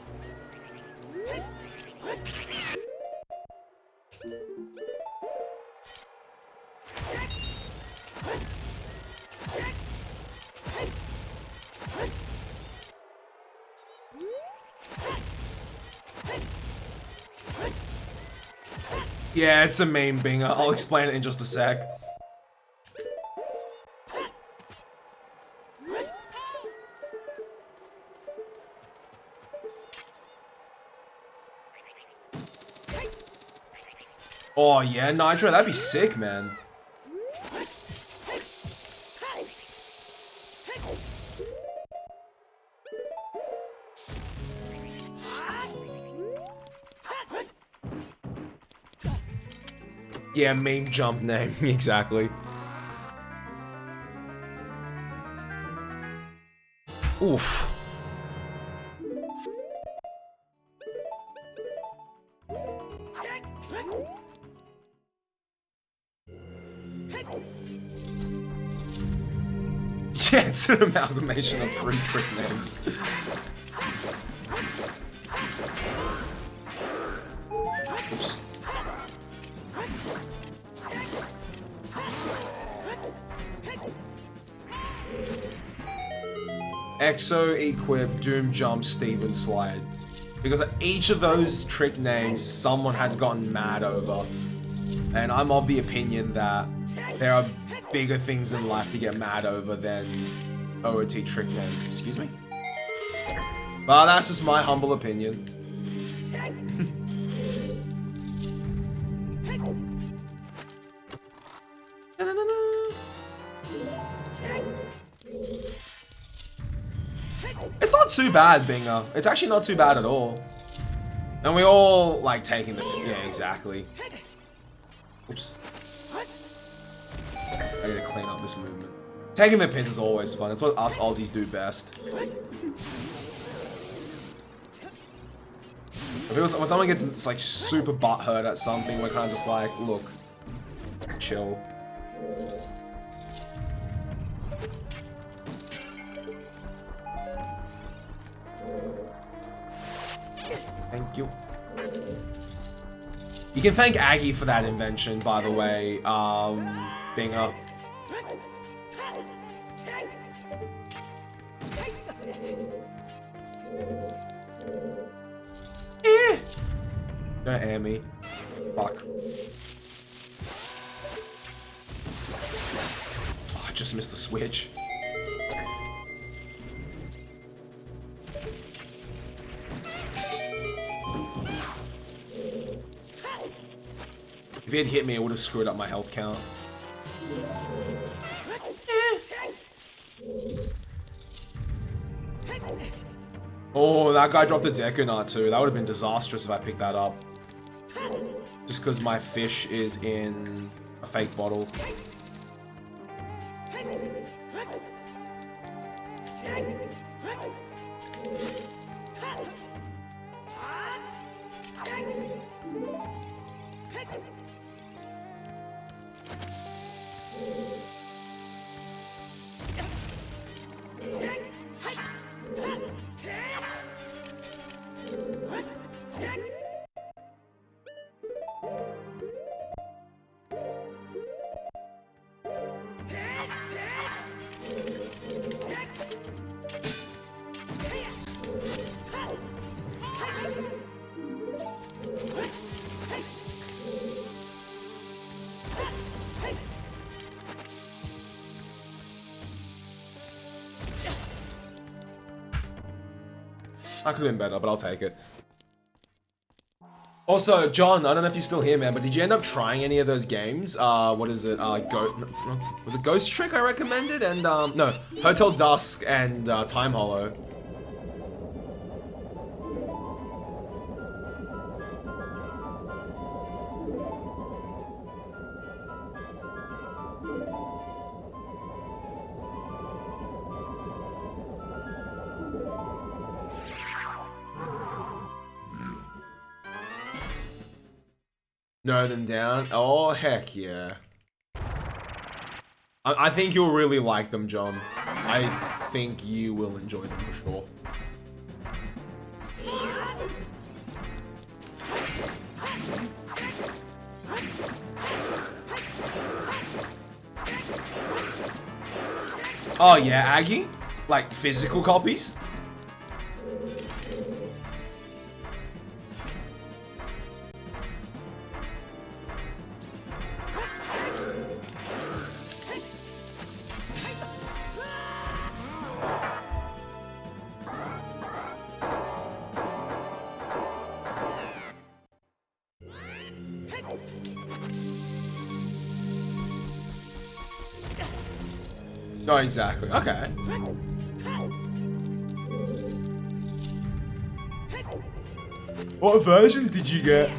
Yeah, it's a meme, Bingo. I'll explain it in just a sec. Oh yeah, Nitro, that'd be sick, man. Yeah, meme jump name, exactly. Oof. Yeah, it's an amalgamation of 3 trick names. Oops. Exo, Equip, Doom Jump, Steven Slide. Because each of those trick names someone has gotten mad over. And I'm of the opinion that there are bigger things in life to get mad over than OOT trick names. Excuse me? But that's just my humble opinion. It's not too bad, Binger. It's actually not too bad at all. And we all like taking the... Yeah, exactly. Oops. I need to clean up this movement. Taking the piss is always fun. It's what us Aussies do best. When someone gets like super butthurt at something, we're kind of just like, look, let's chill. Thank you. You can thank Aggie for that invention, by the way, Binger. Don't air me. Fuck. Oh, I just missed the switch. If he had hit me, it would have screwed up my health count. Oh, that guy dropped a Dekunat too. That would have been disastrous if I picked that up. Just because my fish is in a fake bottle. I could have been better, but I'll take it. Also, John, I don't know if you're still here, man, but did you end up trying any of those games? What is it? Was it Ghost Trick I recommended? And, no, Hotel Dusk and, Time Hollow. Know them down? Oh, heck yeah. I think you'll really like them, John. I think you will enjoy them for sure. Oh yeah, Aggie? Like physical copies? Oh, exactly. Okay. What versions did you get?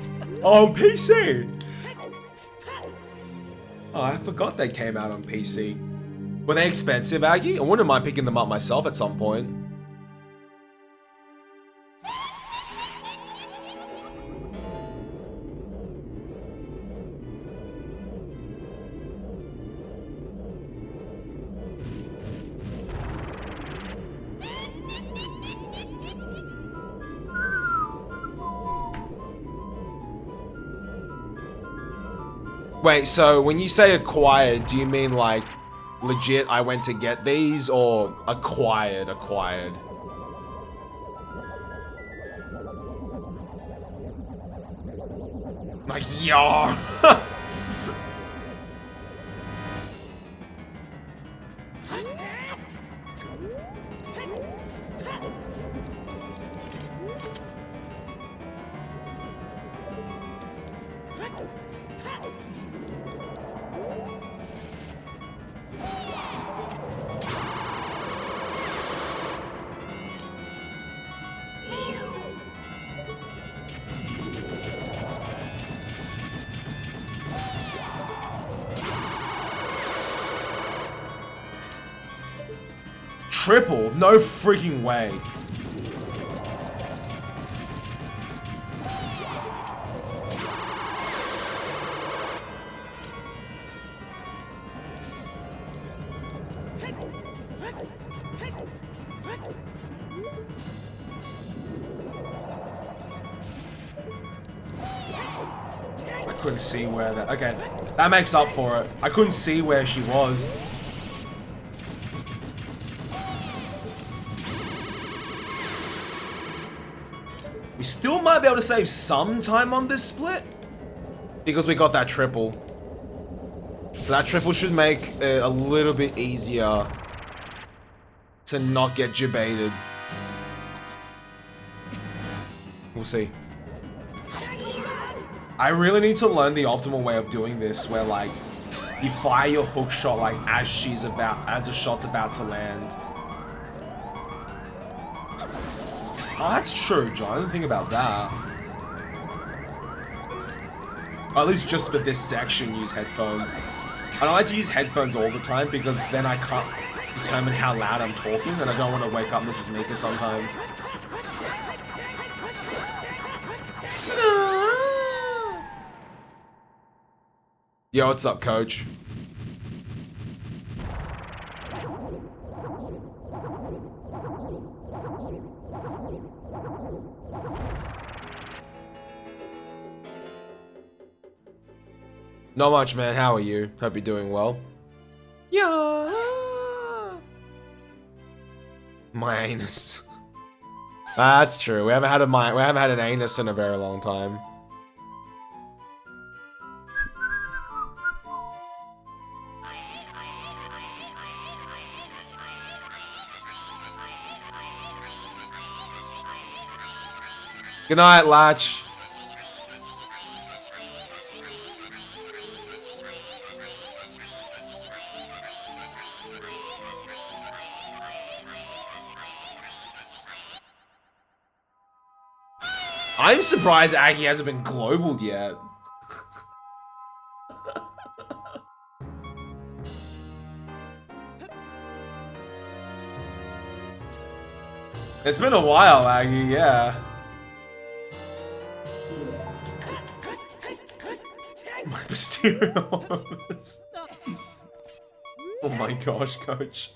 Oh, on PC. Oh, I forgot they came out on PC. Were they expensive, Aggie? I wouldn't mind picking them up myself at some point. Wait, so when you say acquired, do you mean like legit I went to get these or acquired? Like, yeah. Triple? No freaking way. I couldn't see where that... Okay, that makes up for it. I couldn't see where she was. We still might be able to save some time on this split because we got that triple. So that triple should make it a little bit easier to not get debated. We'll see. I really need to learn the optimal way of doing this where like you fire your hook shot like as the shot's about to land. Oh, that's true, John. I didn't think about that. Or at least just for this section, use headphones. I don't like to use headphones all the time because then I can't determine how loud I'm talking and I don't want to wake up Mrs. Mika sometimes. Yo, what's up, coach? Not much, man. How are you? Hope you're doing well. Yeah. My anus. That's true. We haven't had an anus in a very long time. Good night, Latch. I'm surprised Aggie hasn't been globaled yet. It's been a while, Aggie, yeah. My Mysterio. Oh my gosh, coach.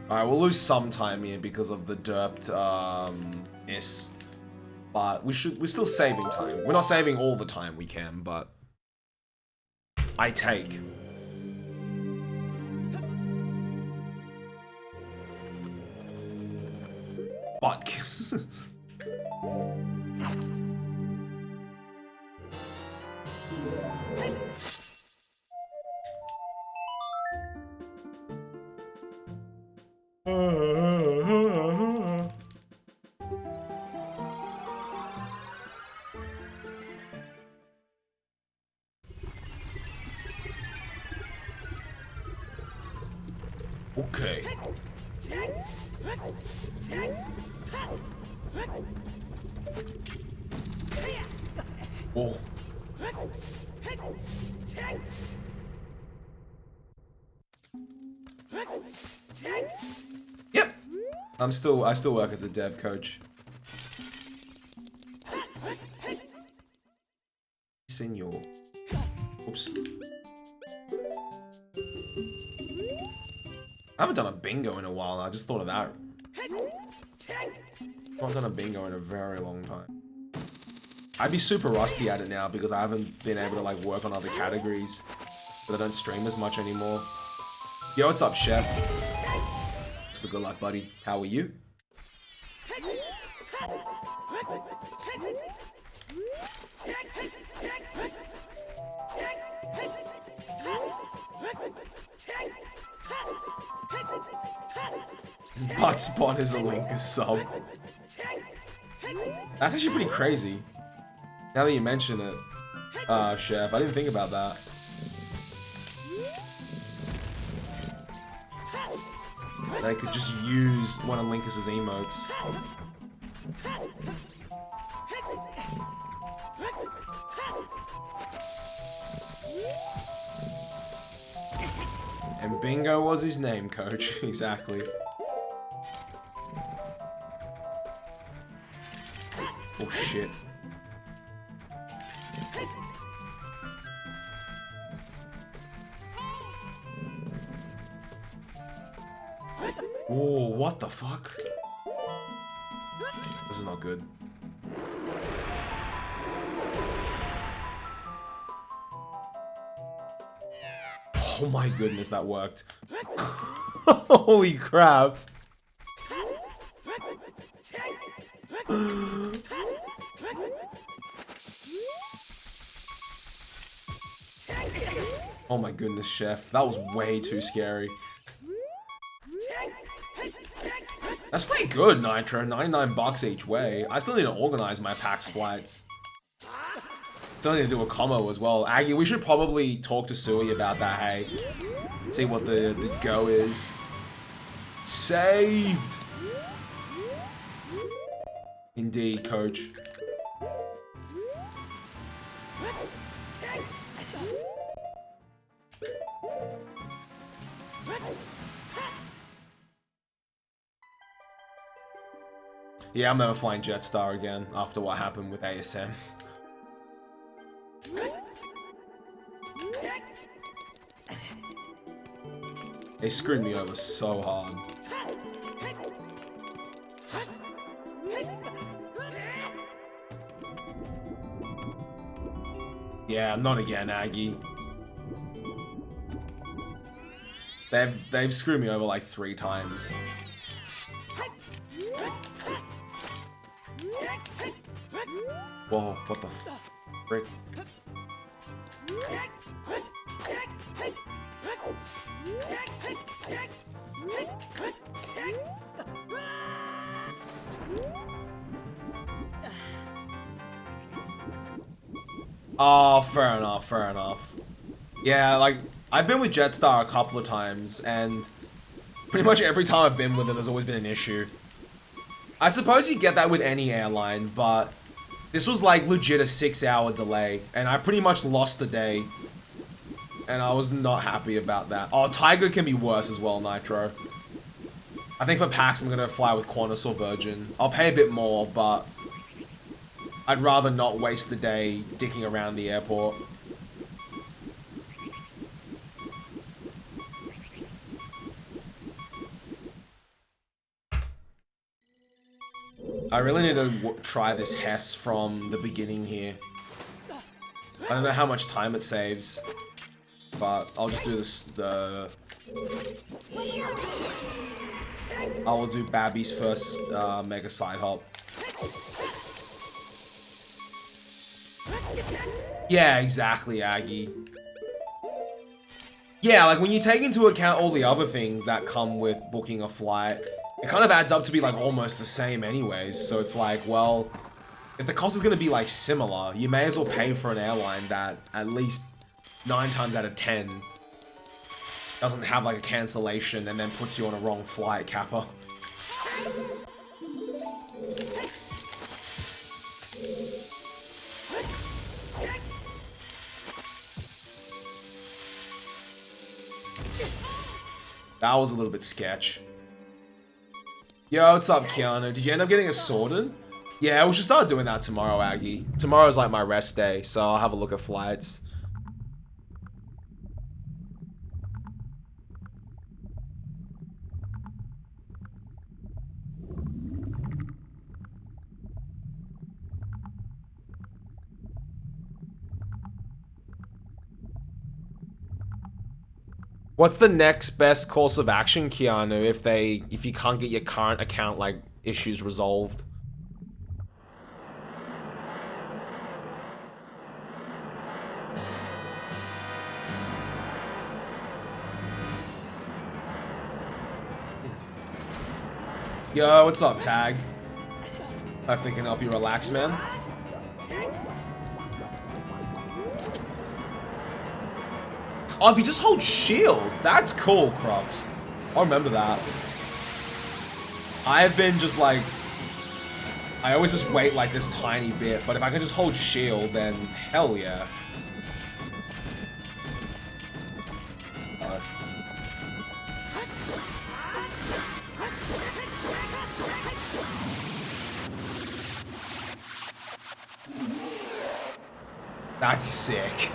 Alright, we'll lose some time here because of the derped, S. But we're still saving time. We're not saving all the time we can, but... I take. Fuck. Okay. Oh. Yep. I still work as a dev coach. Senor. Oops. I haven't done a bingo in a while. I just thought of that. I haven't done a bingo in a very long time. I'd be super rusty at it now because I haven't been able to like work on other categories. But I don't stream as much anymore. Yo, what's up, Chef? It's for good luck, buddy. How are you? Butt Spawn is a Linker sub. That's actually pretty crazy. Now that you mention it, Chef, I didn't think about that. They could just use one of Linkus's emotes. And Bingo was his name, coach. Exactly. Oh shit. Whoa, what the fuck? This is not good. Oh my goodness, that worked. Holy crap. Oh my goodness, Chef. That was way too scary. That's pretty good, Nitro. 99 bucks each way. I still need to organize my PAX flights. Still need to do a commo as well. Aggie, we should probably talk to Sui about that, hey? See what the go is. Saved! Indeed, coach. Yeah, I'm never flying Jetstar again after what happened with ASM. They screwed me over so hard. Yeah, not again, Aggie. They've screwed me over like 3 times. Whoa, what the frick? Oh, fair enough, fair enough. Yeah, like, I've been with Jetstar a couple of times, and pretty much every time I've been with them, there's always been an issue. I suppose you get that with any airline, but this was like legit a 6-hour delay, and I pretty much lost the day. And I was not happy about that. Oh, Tiger can be worse as well, Nitro. I think for PAX, I'm gonna fly with Qantas or Virgin. I'll pay a bit more, but I'd rather not waste the day dicking around the airport. I really need to try this Hess from the beginning here. I don't know how much time it saves, but I'll just do this, I will do Babby's first Mega Side Hop. Yeah, exactly, Aggie. Yeah, like when you take into account all the other things that come with booking a flight, it kind of adds up to be like almost the same anyways. So it's like, well, if the cost is going to be like similar, you may as well pay for an airline that at least 9 times out of 10 doesn't have like a cancellation and then puts you on a wrong flight, Kappa. That was a little bit sketch. Yo, what's up, Keanu? Did you end up getting assorted? Yeah, we should start doing that tomorrow, Aggie. Tomorrow's like my rest day, so I'll have a look at flights. What's the next best course of action, Keanu, if you can't get your current account like issues resolved? Yo, what's up, Tag? I think I can help you relax, man. Oh, if you just hold shield, that's cool, Crocs. I'll remember that. I've been just like, I always just wait like this tiny bit, but if I can just hold shield, then hell yeah. That's sick.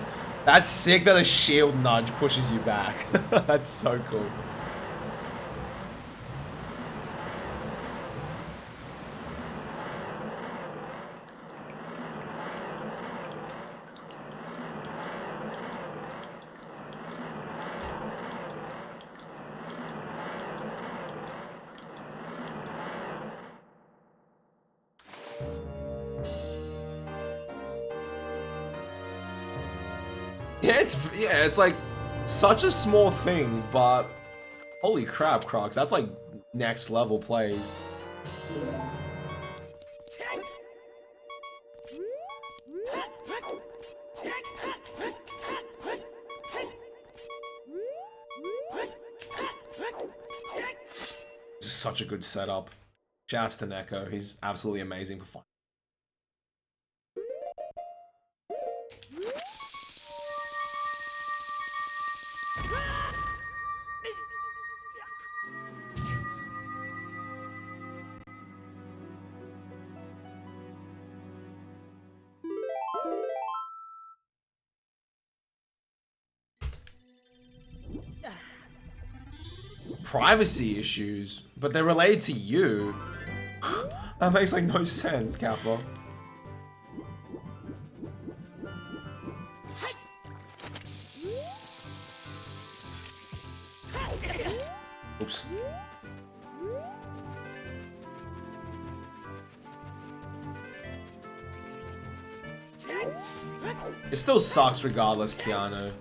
That's sick that a shield nudge pushes you back. That's so cool. Yeah, it's like such a small thing, but holy crap, Crocs, that's like next level plays. This is such a good setup. Shouts to Neko, he's absolutely amazing for fun. Privacy issues, but they're related to you. That makes like no sense, Kappa. Oops. It still sucks regardless, Keanu.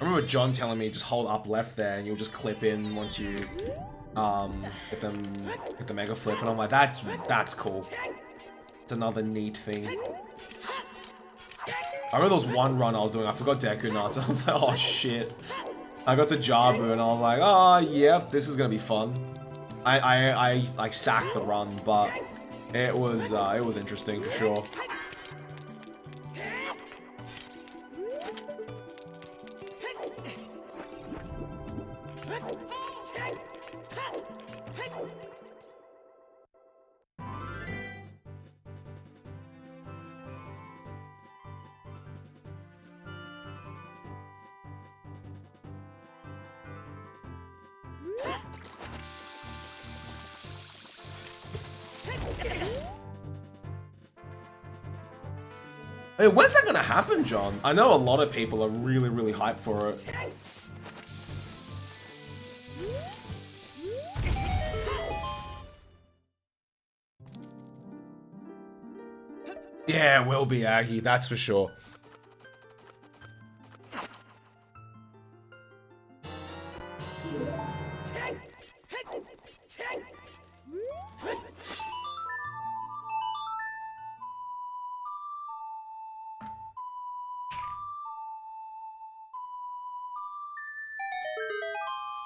I remember John telling me just hold up left there and you'll just clip in once you get the mega flip, and I'm like, that's cool. It's another neat thing. I remember there was one run I was doing, I forgot Deku Nuts, I was like, oh shit. I got to Jabu and I was like, oh yep, this is gonna be fun. I like sacked the run, but it was interesting for sure. Hey, when's that gonna happen, John? I know a lot of people are really, really hyped for it. Yeah, it will be Aggie, that's for sure.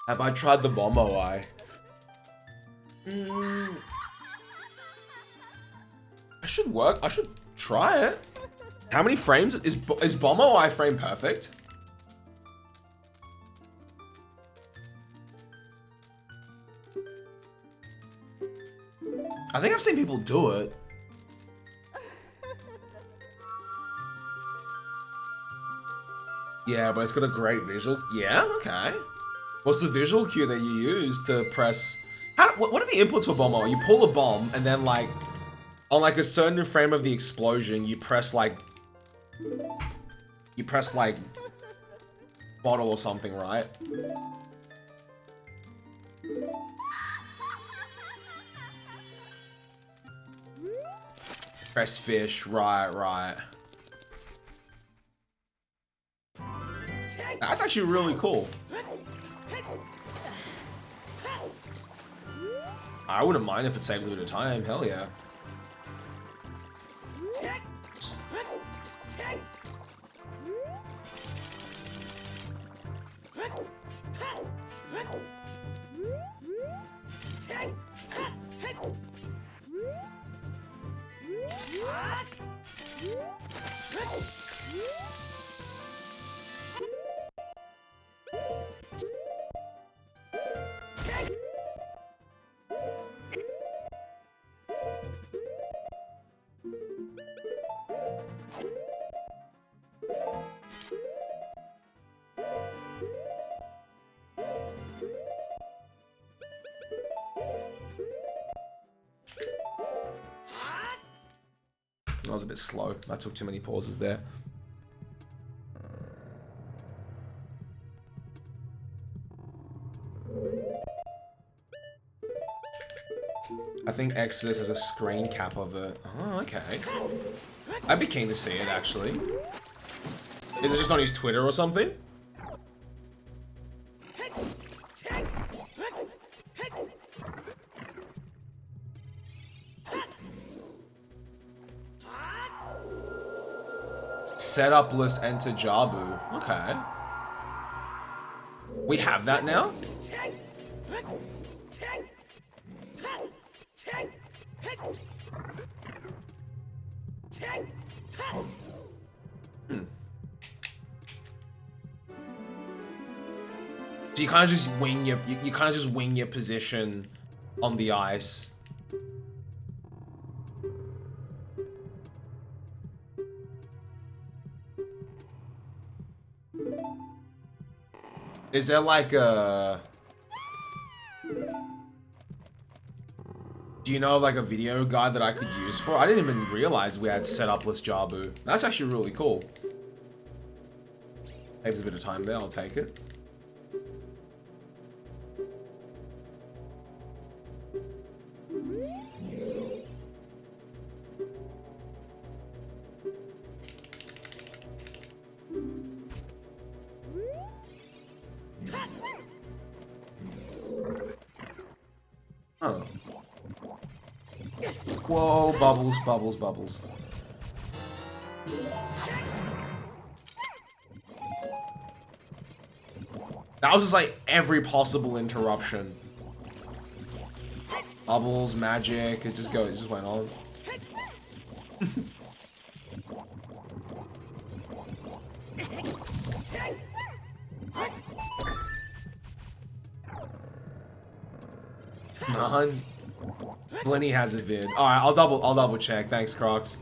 Have I tried the Momo Eye? I should try it. How many frames? Is Momo Eye frame perfect? I think I've seen people do it. Yeah, but it's got a great visual. Yeah, okay. What's the visual cue that you use to press? What are the inputs for Bomber? You pull a bomb, and then like, on like a certain frame of the explosion, you press like bottle or something, right? Press fish, right. That's actually really cool. I wouldn't mind if it saves a bit of time, hell yeah. That was a bit slow. I took too many pauses there. I think Exodus has a screen cap of it. Oh, okay. I'd be keen to see it, actually. Is it just on his Twitter or something? Setup list enter Jabu. Okay. We have that now? So you kind of just wing your position on the ice. Is there like a... Do you know like a video guide that I could use for? I didn't even realize we had setup list Jabu. That's actually really cool. Saves a bit of time there, I'll take it. Oh. Whoa, bubbles, bubbles, bubbles. That was just like every possible interruption. Bubbles, magic, it just went on. None. Blenny has a vid. Alright, I'll double check. Thanks, Crocs.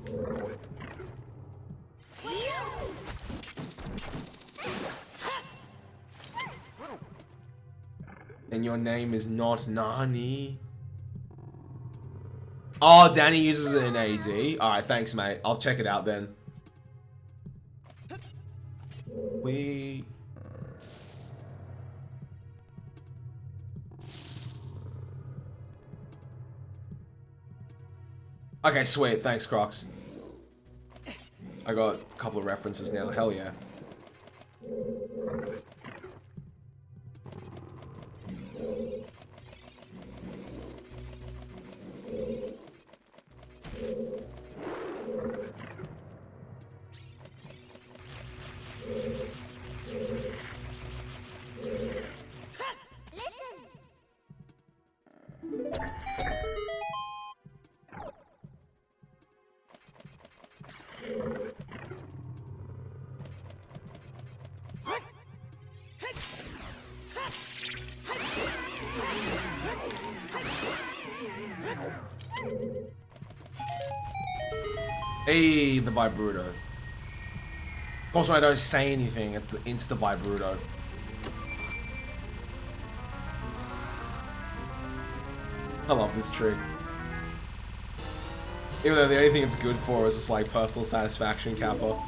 And your name is not Nani. Oh, Danny uses it in AD. Alright, thanks, mate. I'll check it out then. Okay, sweet. Thanks, Crocs. I got a couple of references now. Hell yeah. Hey, the Vibruto. Of course, when I don't say anything, it's the insta Vibruto. I love this trick. Even though the only thing it's good for is just like personal satisfaction kappa.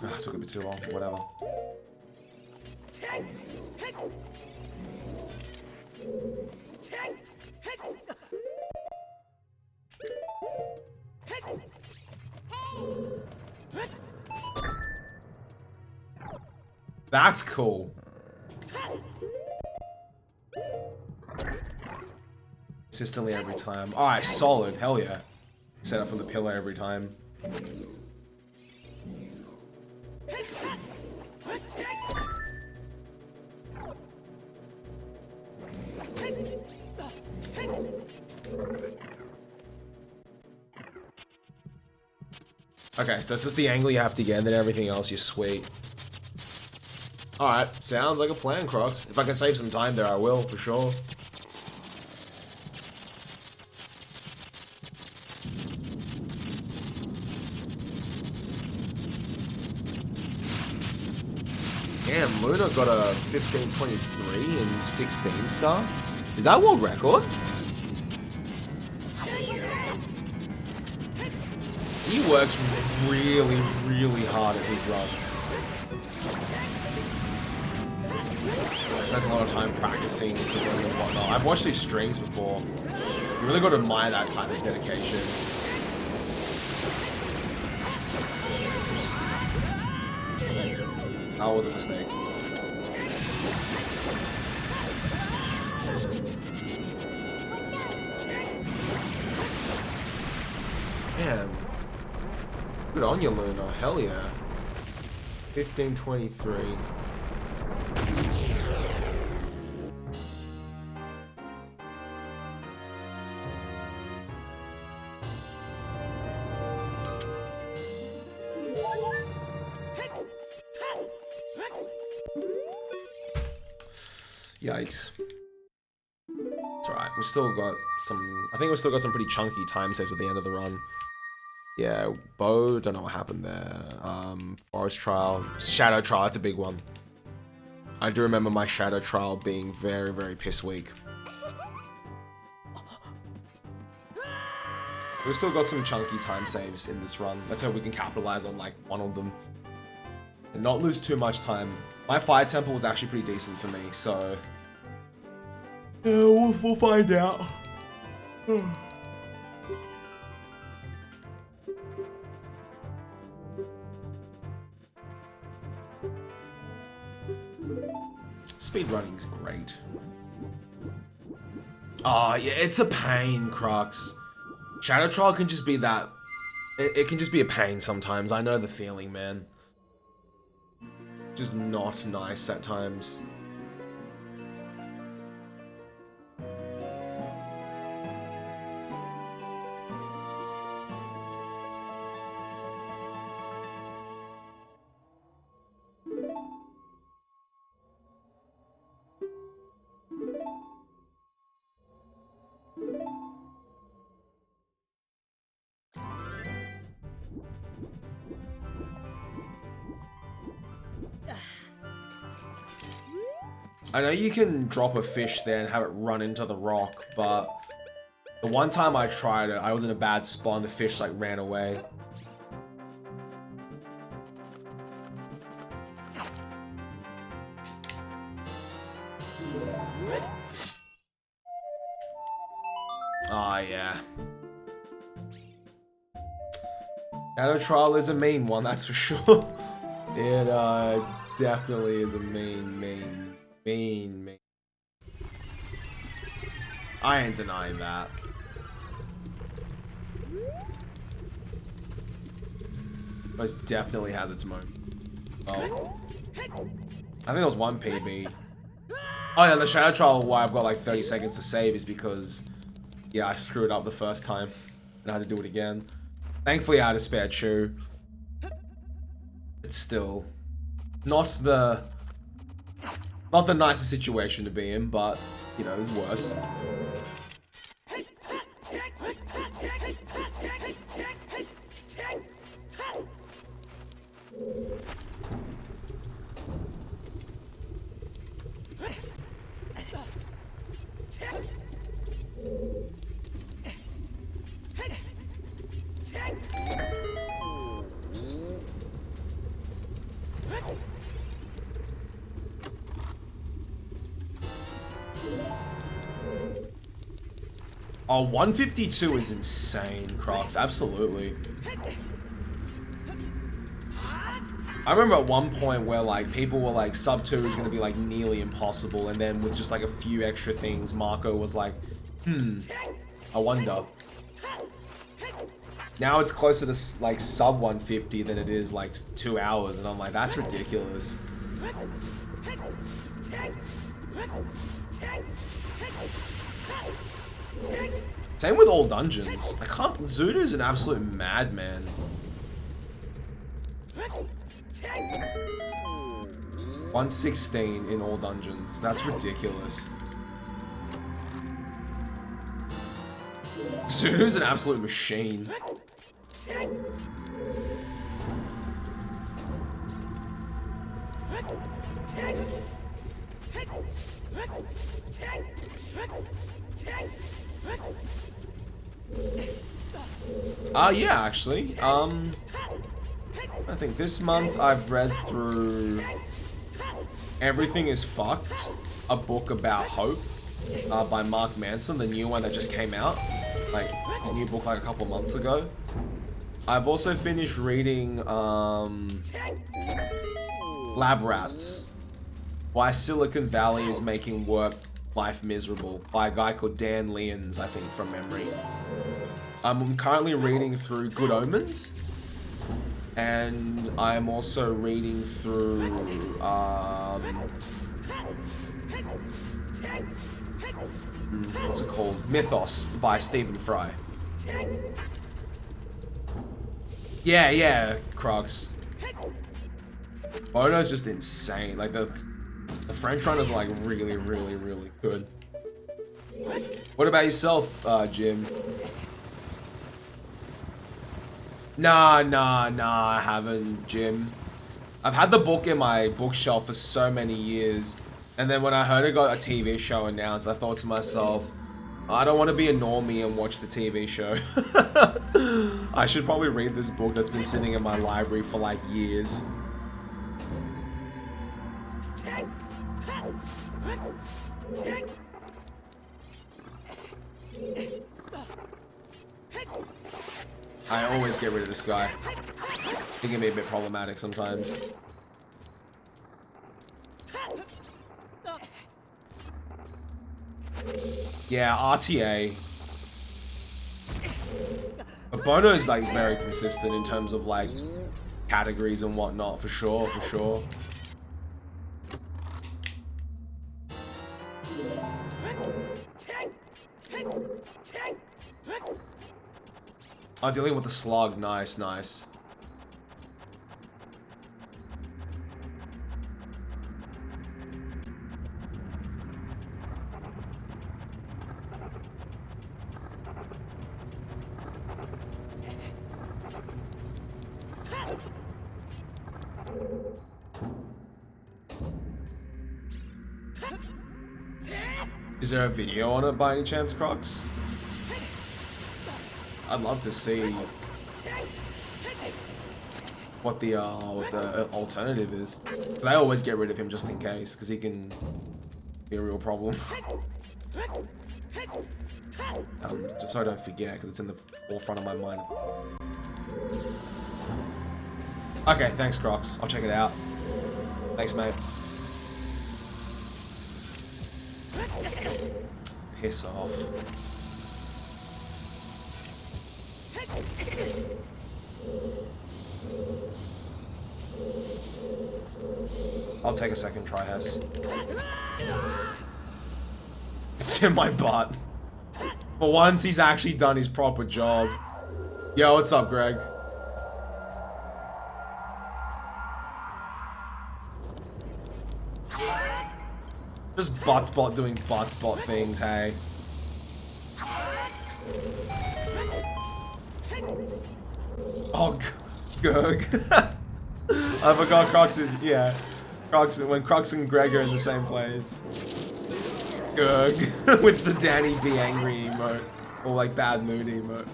Ah, it took a bit too long, whatever. That's cool. Consistently every time. Alright, solid. Hell yeah. Set up from the pillar every time. Okay, so it's just the angle you have to get, and then everything else you're sweet. Alright, sounds like a plan, Crocs. If I can save some time there, I will, for sure. Damn, Luna got a 15:23 and 16 star. Is that world record? He works really, really hard at his runs. Spends a lot of time practicing to learn and whatnot. I've watched his streams before. You really got to admire that type of dedication. Oops. That was a mistake. Damn. Good on you, Luna. Hell yeah. 15:23. Yikes. It's alright. We still got some... I think we still got some pretty chunky time saves at the end of the run. Yeah, Bow, don't know what happened there. Forest Trial. Shadow Trial, that's a big one. I do remember my Shadow Trial being very, very piss weak. We've still got some chunky time saves in this run. Let's hope we can capitalize on, like, one of them. And not lose too much time. My Fire Temple was actually pretty decent for me, so... Yeah, we'll find out. Speedrunning's great. Oh, yeah, it's a pain, Crux. Shadow Trial can just be that... It can just be a pain sometimes. I know the feeling, man. Just not nice at times. I know you can drop a fish there and have it run into the rock, but the one time I tried it, I was in a bad spot and the fish like ran away. Ah, yeah. Shadow Trial is a main one, that's for sure. It definitely is a main. I ain't denying that. Most definitely has its moment. Oh. I think there was one PB. Oh yeah, the Shadow Trial why I've got like 30 seconds to save is because, yeah, I screwed up the first time and I had to do it again. Thankfully I had a spare chew. It's still not the nicest situation to be in, but you know, there's worse. Oh, 152 is insane, Crocs. Absolutely. I remember at one point where like people were like sub 2 is gonna be like nearly impossible, and then with just like a few extra things, Marco was like, I wonder. Now it's closer to like sub 150 than it is like 2 hours, and I'm like, that's ridiculous. Same with all dungeons. I can't. Zudu's an absolute madman. 116 in all dungeons. That's ridiculous. Zudu's an absolute machine. Yeah, actually. I think this month I've read through Everything is Fucked, a book about hope, by Mark Manson, the new one that just came out. Like, a new book like a couple months ago. I've also finished reading, Lab Rats, Why Silicon Valley is Making Work Life Miserable, by a guy called Dan Lyons, I think, from memory. I'm currently reading through Good Omens, and I'm also reading through, what's it called? Mythos by Stephen Fry. Yeah, Crocs. Bono's just insane. Like, the French runners are, like, really good. What about yourself, Jim? Nah, I haven't, Jim. I've had the book in my bookshelf for so many years, and then when I heard it got a TV show announced, I thought to myself, I don't want to be a normie and watch the TV show. I should probably read this book that's been sitting in my library for like years. I always get rid of this guy. He can be a bit problematic sometimes. Yeah, RTA. But Bono is like very consistent in terms of like categories and whatnot, for sure. Oh, dealing with the slug. Nice. Is there a video on it by any chance, Crocs? I'd love to see what the alternative is. But I always get rid of him just in case, because he can Be a real problem. Just so I don't forget, because it's in the forefront of my mind. Okay, thanks, Crocs. I'll check it out. Thanks, mate. Piss off. I'll take a second try, Hess. It's in my butt. For once, he's actually done his proper job. Yo, what's up, Greg? Just butt spot doing butt spot things, hey. Oh, Gurg. I forgot Crocs is, yeah. Crocs, when Crocs and Greg are in the same place. Gurg. With the Danny be angry emote. Or like bad mood emote.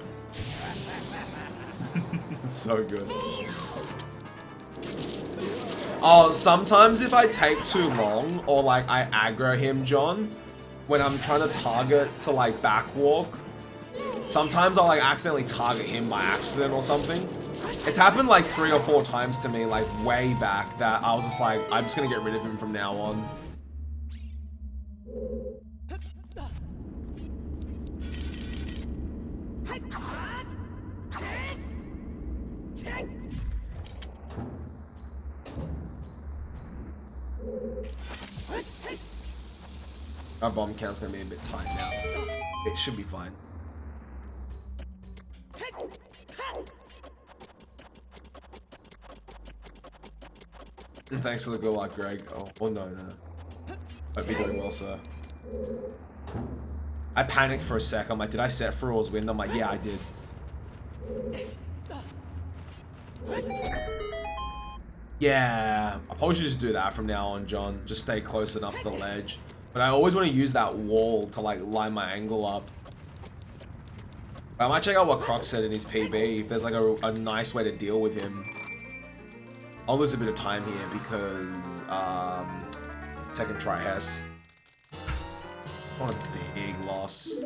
It's so good. Oh, sometimes if I take too long, or like I aggro him, John, when I'm trying to target to like backwalk, sometimes I'll like accidentally target him by accident or something. It's happened like 3 or 4 times to me, like way back, that I was just like, I'm just gonna get rid of him from now on. Our bomb count's gonna be a bit tight now. It should be fine. And thanks for the good luck, Greg. Oh no. Hope you're doing well, sir. I panicked for a sec. I'm like, did I set Feral's wind? I'm like, yeah, I did. Yeah, I probably should just do that from now on, John. Just stay close enough to the ledge. But I always want to use that wall to like line my angle up. But I might check out what Croc said in his PB, if there's like a nice way to deal with him. I'll lose a bit of time here because, second try Hess. What a big loss.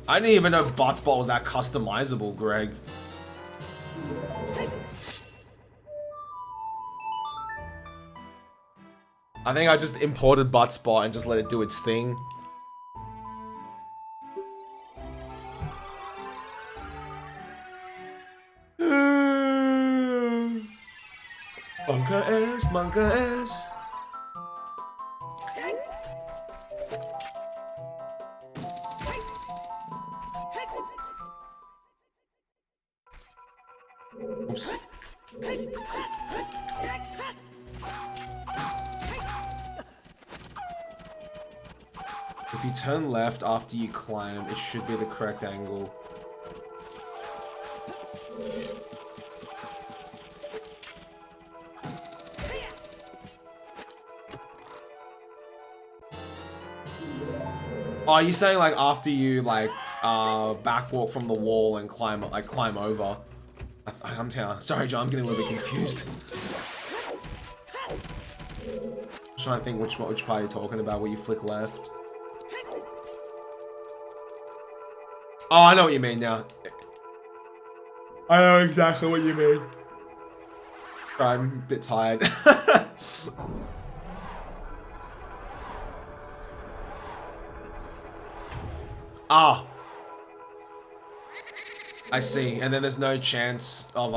I didn't even know Botspot was that customizable, Greg. I think I just imported Botspot and just let it do its thing. Monka S. Oops. If you turn left after you climb, it should be the correct angle. Oh, are you saying like after you like backwalk from the wall and climb over? I'm sorry, John. I'm getting a little bit confused. Just trying to think which part you're talking about, where you flick left. Oh, I know what you mean now. I know exactly what you mean. I'm a bit tired. Ah, I see. And then there's no chance of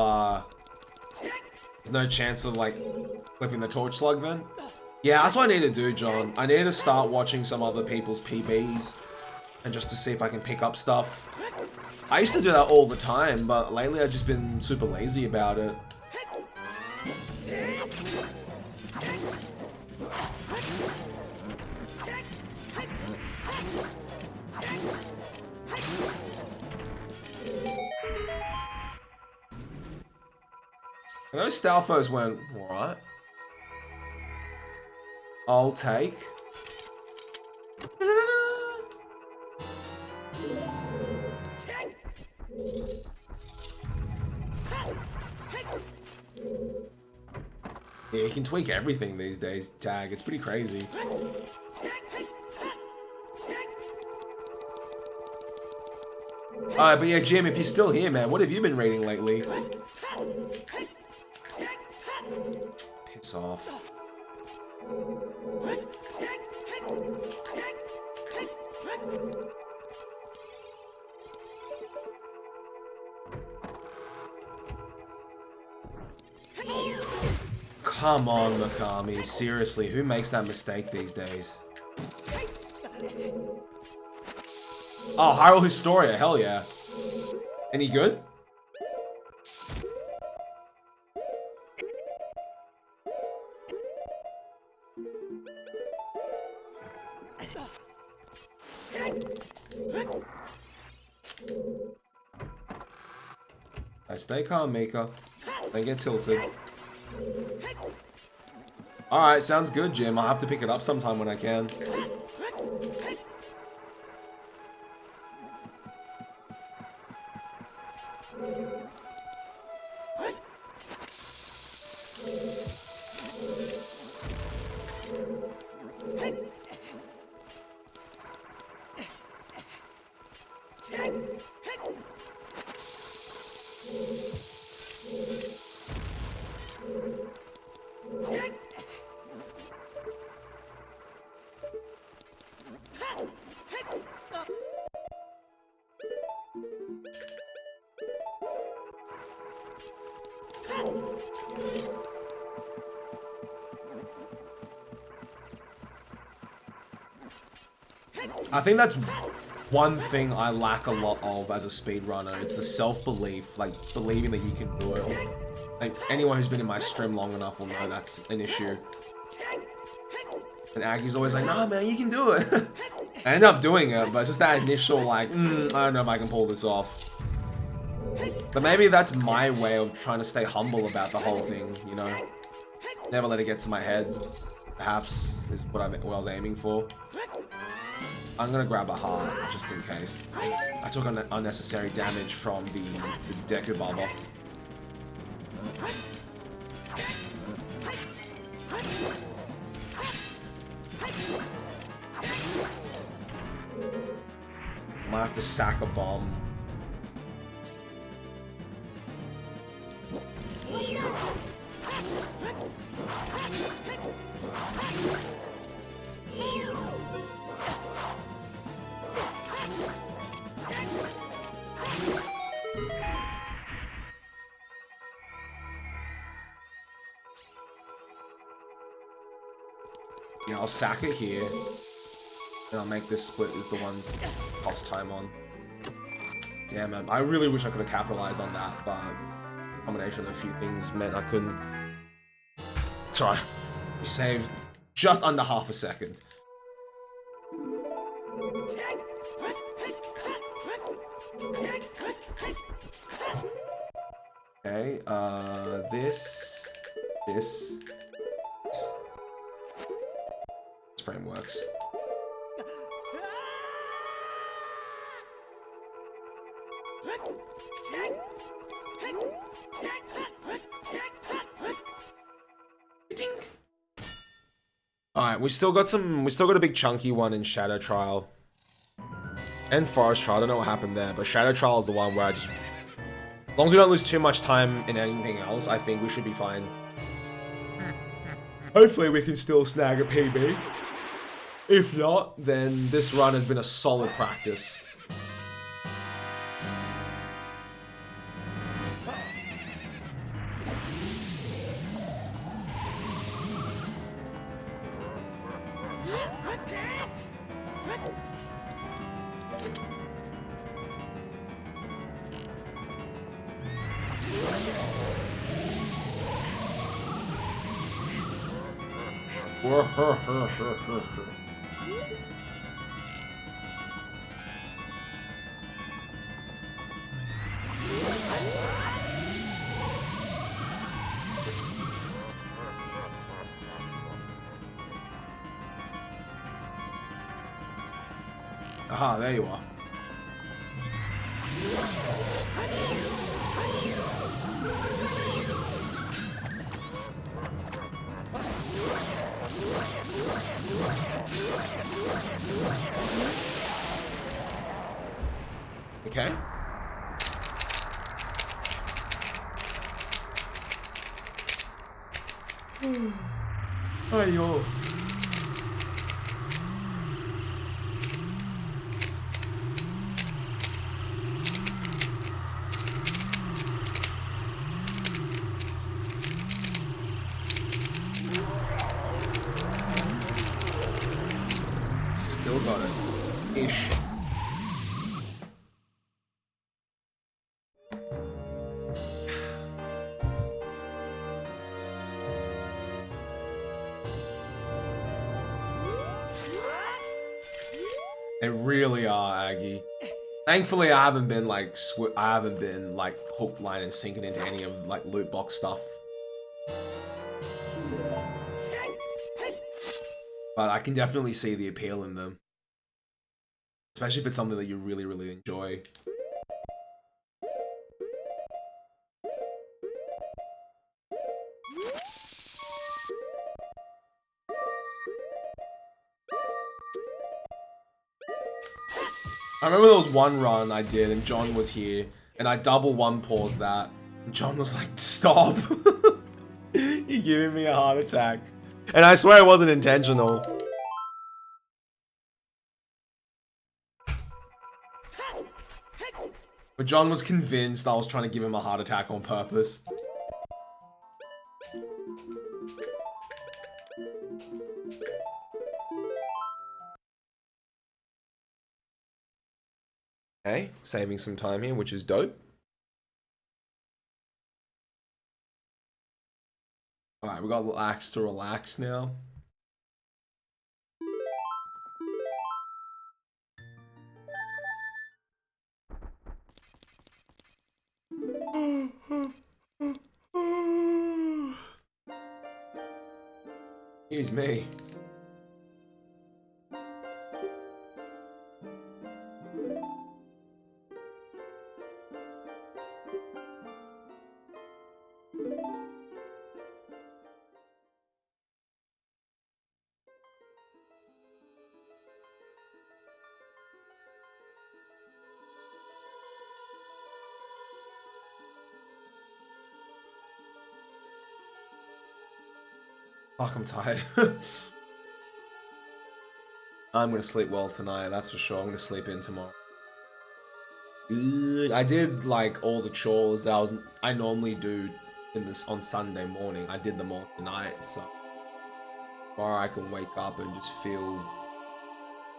like flipping the torch slug then? Yeah, that's what I need to do, John. I need to start watching some other people's PBs and just to see if I can pick up stuff. I used to do that all the time, but lately I've just been super lazy about it. Those Stalfos went alright. I'll take. Yeah, you can tweak everything these days, Tag. It's pretty crazy. Alright, but yeah, Jim, if you're still here, man, what have you been reading lately? Piss off. Come on, Mikami. Seriously, who makes that mistake these days? Oh, Hyrule Historia. Hell yeah. Any good? Right, stay calm, Mika. Don't get tilted. Alright, sounds good, Jim. I'll have to pick it up sometime when I can. I think that's one thing I lack a lot of as a speedrunner. It's the self-belief, like believing that you can do it. Like anyone who's been in my stream long enough will know that's an issue. And Aggie's always like, nah man, you can do it. I end up doing it, but it's just that initial like, I don't know if I can pull this off. But maybe that's my way of trying to stay humble about the whole thing, you know? Never let it get to my head, perhaps, is what I was aiming for. I'm gonna grab a heart, just in case. I took unnecessary damage from the Deku Baba. Might have to sack a bomb. Yeah, I'll sack it here. And I'll make this split is the one cost time on. Damn it. I really wish I could have capitalized on that, but a combination of a few things meant I couldn't. It's alright. We saved just under half a second. Okay, this frame works. Alright, we still got a big chunky one in Shadow Trial. And Forest Trial, I don't know what happened there, but Shadow Trial is the one where I just... As long as we don't lose too much time in anything else, I think we should be fine. Hopefully we can still snag a PB. If not, then this run has been a solid practice. Aha, there you are. Okay. Ayo. Still got it. Ish. They really are, Aggie. Thankfully, I haven't been like hook, line, and sinking into any of like loot box stuff. But I can definitely see the appeal in them, especially if it's something that you really, really enjoy. I remember there was one run I did and John was here and I double one pause that and John was like, stop. You're giving me a heart attack. And I swear it wasn't intentional. But John was convinced I was trying to give him a heart attack on purpose. Okay, saving some time here, which is dope. Alright, we got axe to relax now. Excuse me. Fuck, I'm tired. I'm gonna sleep well tonight, that's for sure. I'm gonna sleep in tomorrow. Good. I did like all the chores that I normally do on Sunday morning. I did them all tonight, so tomorrow I can wake up and just feel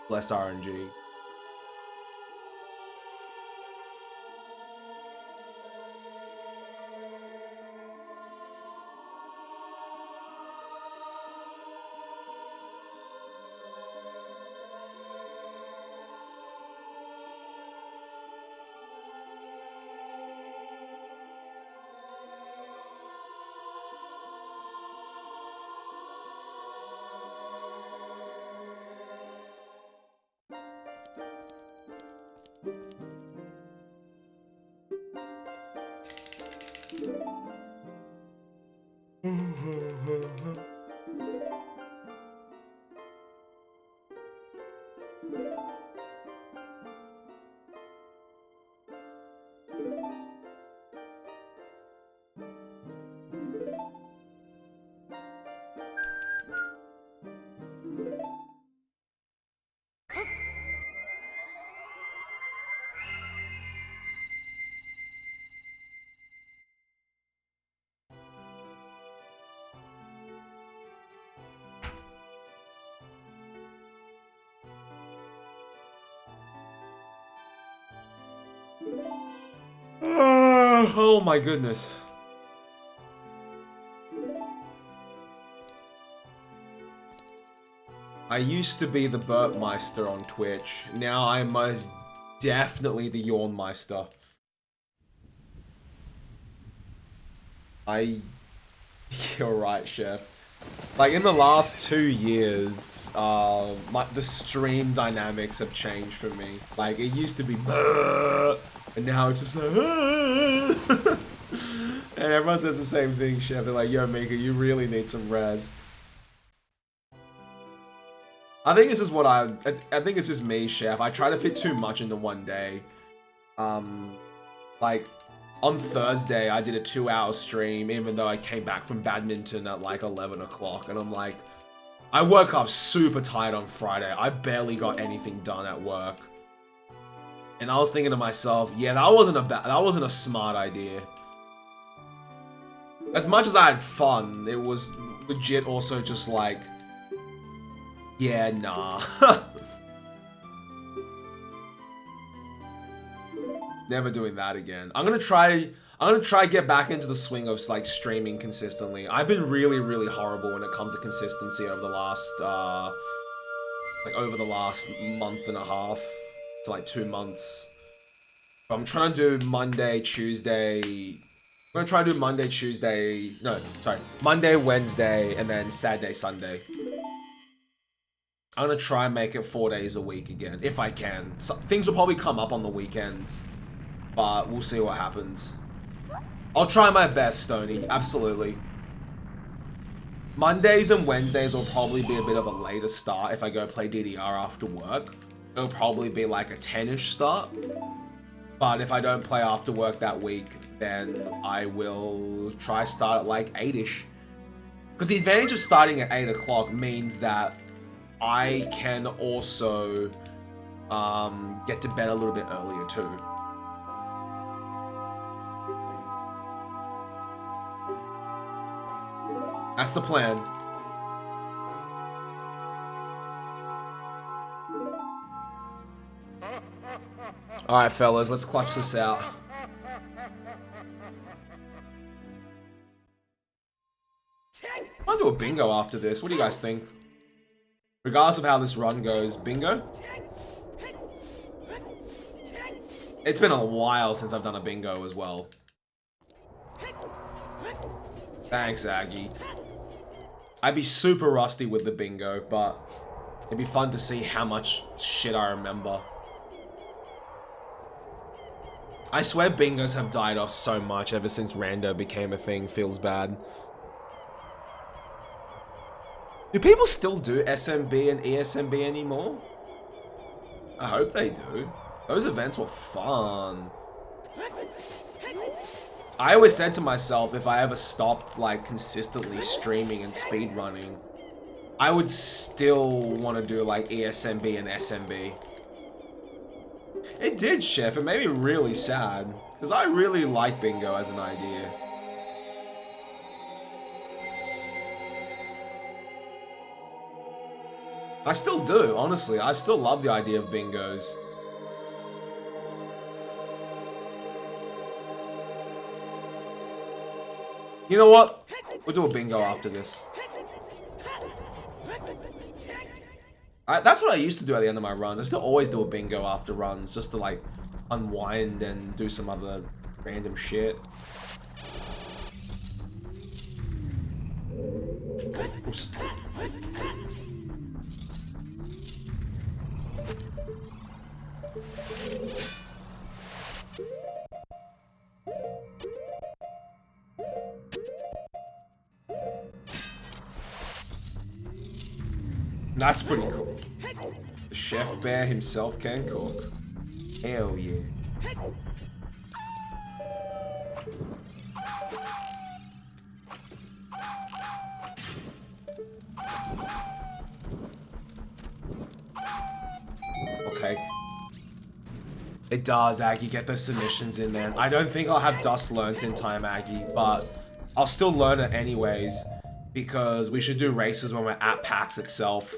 less RNG. Oh my goodness. I used to be the Burpmeister on Twitch. Now I'm most definitely the Yawnmeister. You're right, Chef. Like, in the last 2 years, the stream dynamics have changed for me. Like, it used to be and now it's just like and everyone says the same thing, Chef. They're like, yo, Mika, you really need some rest. I think this is what I think it's just me, Chef. I try to fit too much into one day. Like, on Thursday, I did a 2-hour stream, even though I came back from badminton at like 11 o'clock. And I'm like, I woke up super tired on Friday. I barely got anything done at work. And I was thinking to myself, yeah, that wasn't a smart idea. As much as I had fun, it was legit also just like, yeah, nah. Never doing that again. I'm gonna try get back into the swing of like streaming consistently. I've been really, really horrible when it comes to consistency over the last month and a half to like 2 months. But I'm trying to do Monday, Wednesday, and then Saturday, Sunday. I'm gonna try and make it 4 days a week again, if I can. So, things will probably come up on the weekends, but we'll see what happens. I'll try my best, Stony, absolutely. Mondays and Wednesdays will probably be a bit of a later start if I go play DDR after work. It'll probably be like a 10-ish start. But if I don't play after work that week, then I will try start at like 8-ish. Because the advantage of starting at 8 o'clock means that I can also get to bed a little bit earlier too. That's the plan. Alright, fellas, let's clutch this out. I'll do a bingo after this. What do you guys think? Regardless of how this run goes, bingo? It's been a while since I've done a bingo as well. Thanks, Aggie. I'd be super rusty with the bingo, but it'd be fun to see how much shit I remember. I swear bingos have died off so much ever since Rando became a thing. Feels bad. Do people still do SMB and ESMB anymore? I hope they do. Those events were fun. I always said to myself, if I ever stopped like consistently streaming and speedrunning, I would still want to do like ESMB and SMB. It did, Chef. It made me really sad, because I really like bingo as an idea. I still do, honestly. I still love the idea of bingos. You know what? We'll do a bingo after this. That's what I used to do at the end of my runs. I still always do a bingo after runs, just to like unwind and do some other random shit. Oops. That's pretty cool. The chef bear himself can cook. Hell yeah. I'll take. It does, Aggie. Get those submissions in, man. I don't think I'll have Dust learnt in time, Aggie, but I'll still learn it anyways, because we should do races when we're at PAX itself.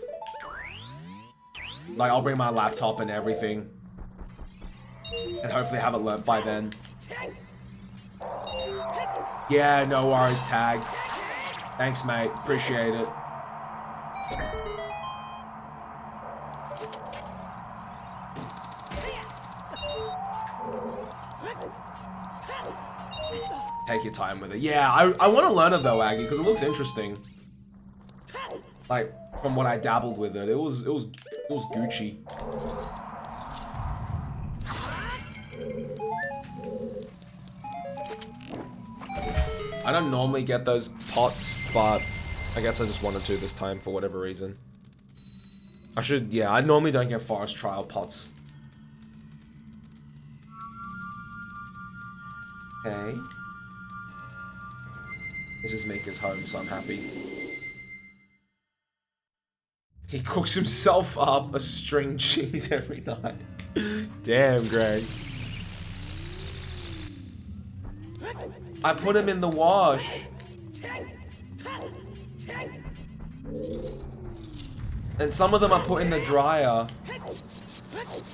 Like, I'll bring my laptop and everything. And hopefully have it learnt by then. Yeah, no worries, Tag. Thanks, mate. Appreciate it. Take your time with it. Yeah, I want to learn it though, Aggie, because it looks interesting. Like, from what I dabbled with it, it was Gucci. I don't normally get those pots, but I guess I just wanted to this time for whatever reason. I should, yeah, I normally don't get forest trial pots. Okay. This is Mika's home, so I'm happy. He cooks himself up a string cheese every night. Damn, Greg. I put him in the wash. And some of them I put in the dryer.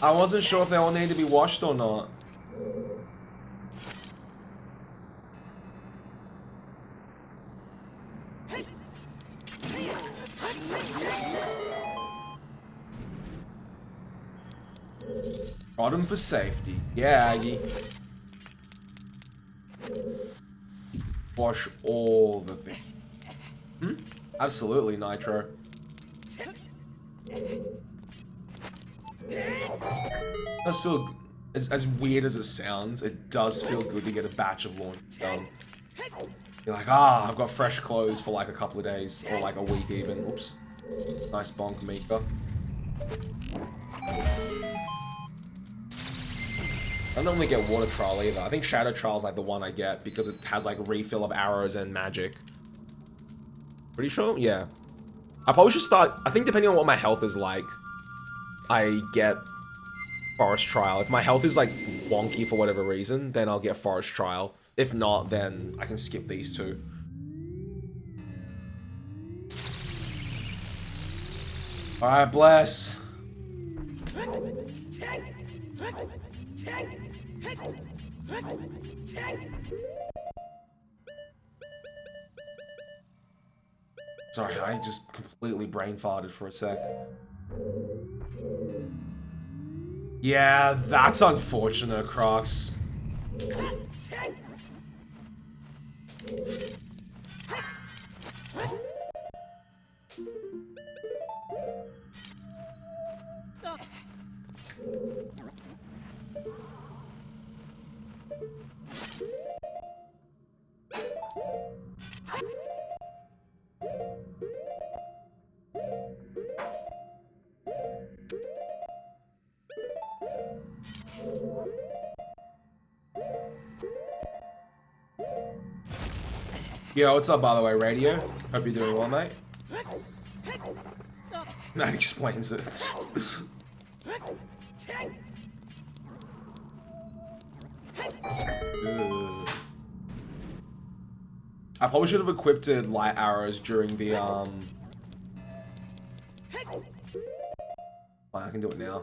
I wasn't sure if they all need to be washed or not. Got him for safety. Yeah, Aggie. Wash all the things. Hmm? Absolutely, Nitro. Does feel, as weird as it sounds, it does feel good to get a batch of laundry done. You're like, ah, I've got fresh clothes for like a couple of days, or like a week even. Oops. Nice bonk, Mika. I don't normally get water trial either. I think shadow trial is like the one I get because it has like a refill of arrows and magic. Pretty sure? Yeah. I probably should start, I think depending on what my health is like, I get forest trial. If my health is like wonky for whatever reason, then I'll get forest trial. If not, then I can skip these two. Alright, bless. Sorry, I just completely brain farted for a sec. Yeah, that's unfortunate, Crocs. Yo, what's up, by the way, Radio? Hope you're doing well, mate. That explains it. I probably should have equipped light arrows during the, Fine, I can do it now.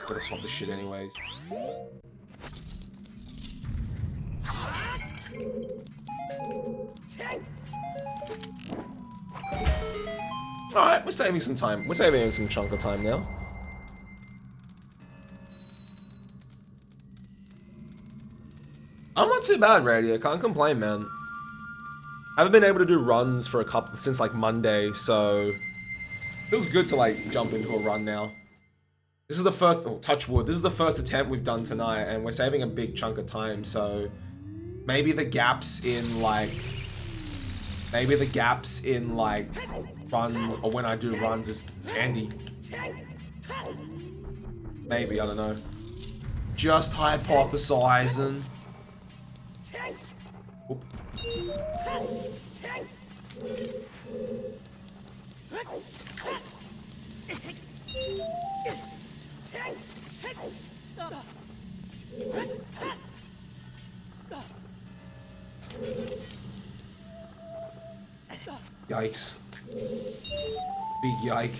Gotta swap this shit anyways. Alright, we're saving some time. We're saving some chunk of time now. I'm not too bad, Radio. Can't complain, man. I haven't been able to do runs for since like Monday, so feels good to like jump into a run now. This is the first, oh, touch wood. This is the first attempt we've done tonight, and we're saving a big chunk of time, so maybe the gaps in like runs, or when I do runs, is handy. Maybe, I don't know. Just hypothesizing. Oop. Yikes. Big yike.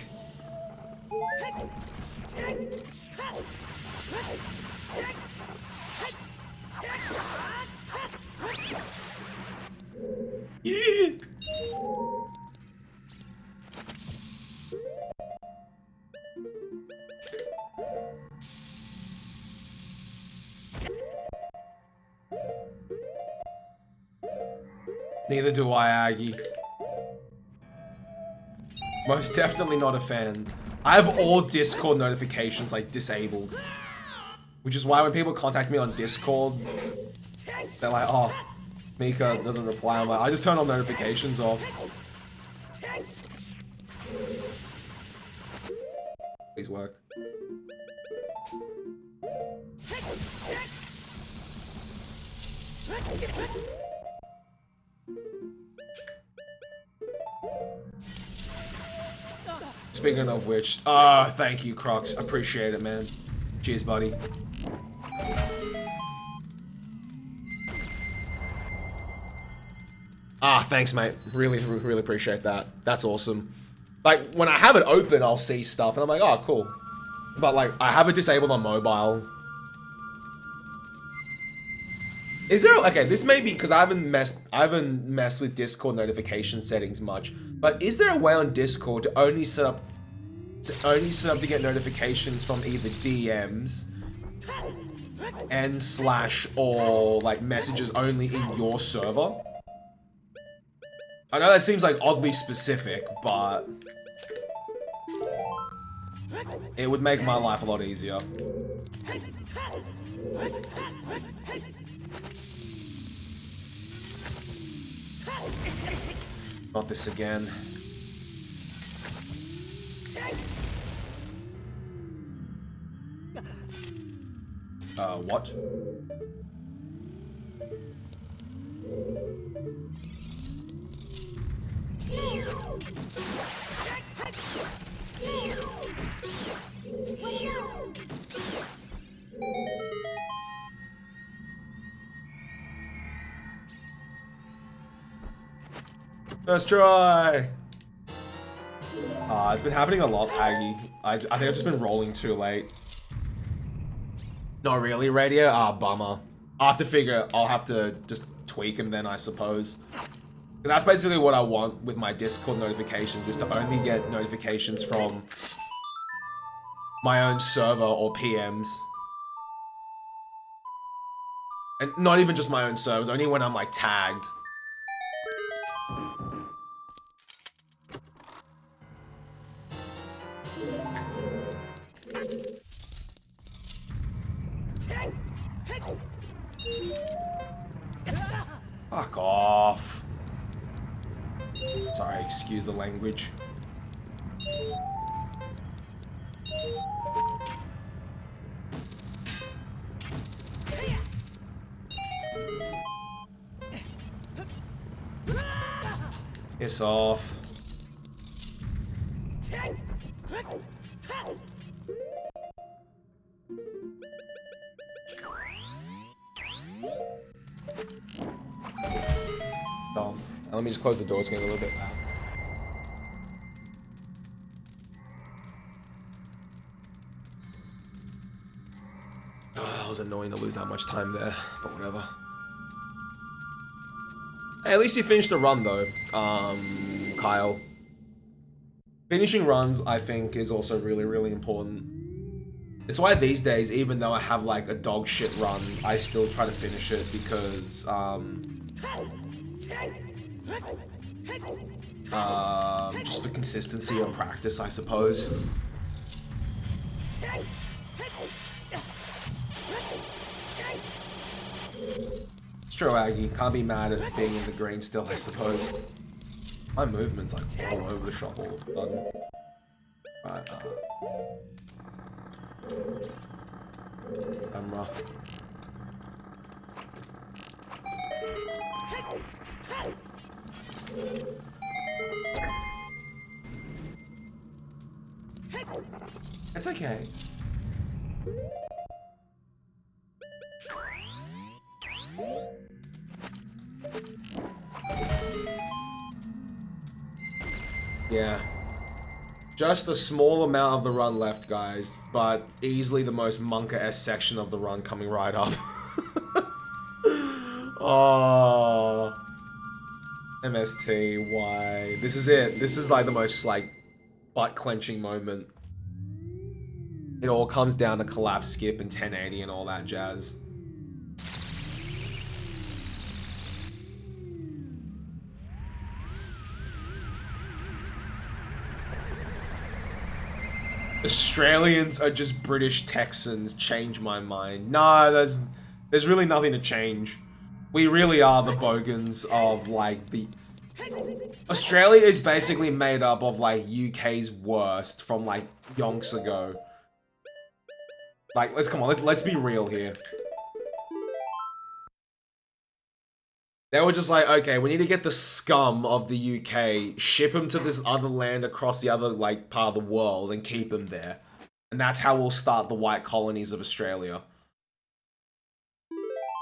Yeah. Neither do I, Aggie. Most definitely not a fan. I have all Discord notifications like disabled. Which is why when people contact me on Discord, they're like, oh, Mika doesn't reply. I'm like, I just turn all notifications off. Please work. Speaking of which, thank you, Crocs. Appreciate it, man. Cheers, buddy. Thanks, mate. Really, really appreciate that. That's awesome. Like, when I have it open, I'll see stuff, and I'm like, oh, cool. But, like, I have it disabled on mobile. Is there... Okay, this may be... Because I haven't messed with Discord notification settings much. But is there a way on Discord to only set up... to get notifications from either DMs... n/ or, like, messages only in your server? I know that seems like oddly specific, but it would make my life a lot easier. Not this again. What? First try! It's been happening a lot, Aggie. I think I've just been rolling too late. Not really, radio? Bummer. I'll have to just tweak them then, I suppose. Because that's basically what I want with my Discord notifications, is to only get notifications from my own server or PMs. And not even just my own servers, only when I'm, like, tagged. Fuck off. Sorry, excuse the language. Piss off. Let me just close the door, it's getting a little bit loud. Oh, it was annoying to lose that much time there, but whatever. Hey, at least you finished the run though, Kyle. Finishing runs, I think, is also really, really important. It's why these days, even though I have like a dog shit run, I still try to finish it because, just for consistency and practice, I suppose. It's true, Aggie. Can't be mad at being in the green still, I suppose. My movement's like all over the shop all of a sudden. Right, camera. It's okay. Yeah. Just a small amount of the run left, guys, but easily the most Monka-esque section of the run coming right up. Oh. MST, why? This is it. This is like the most, like, butt-clenching moment. It all comes down to collapse, skip, and 1080 and all that jazz. Australians are just British Texans. Change my mind. No, there's really nothing to change. We really are the bogans of, like, the Australia is basically made up of like UK's worst from like yonks ago. Like, let's be real here. They were just like, okay, we need to get the scum of the UK, ship them to this other land across the other like part of the world, and keep them there. And that's how we'll start the white colonies of Australia.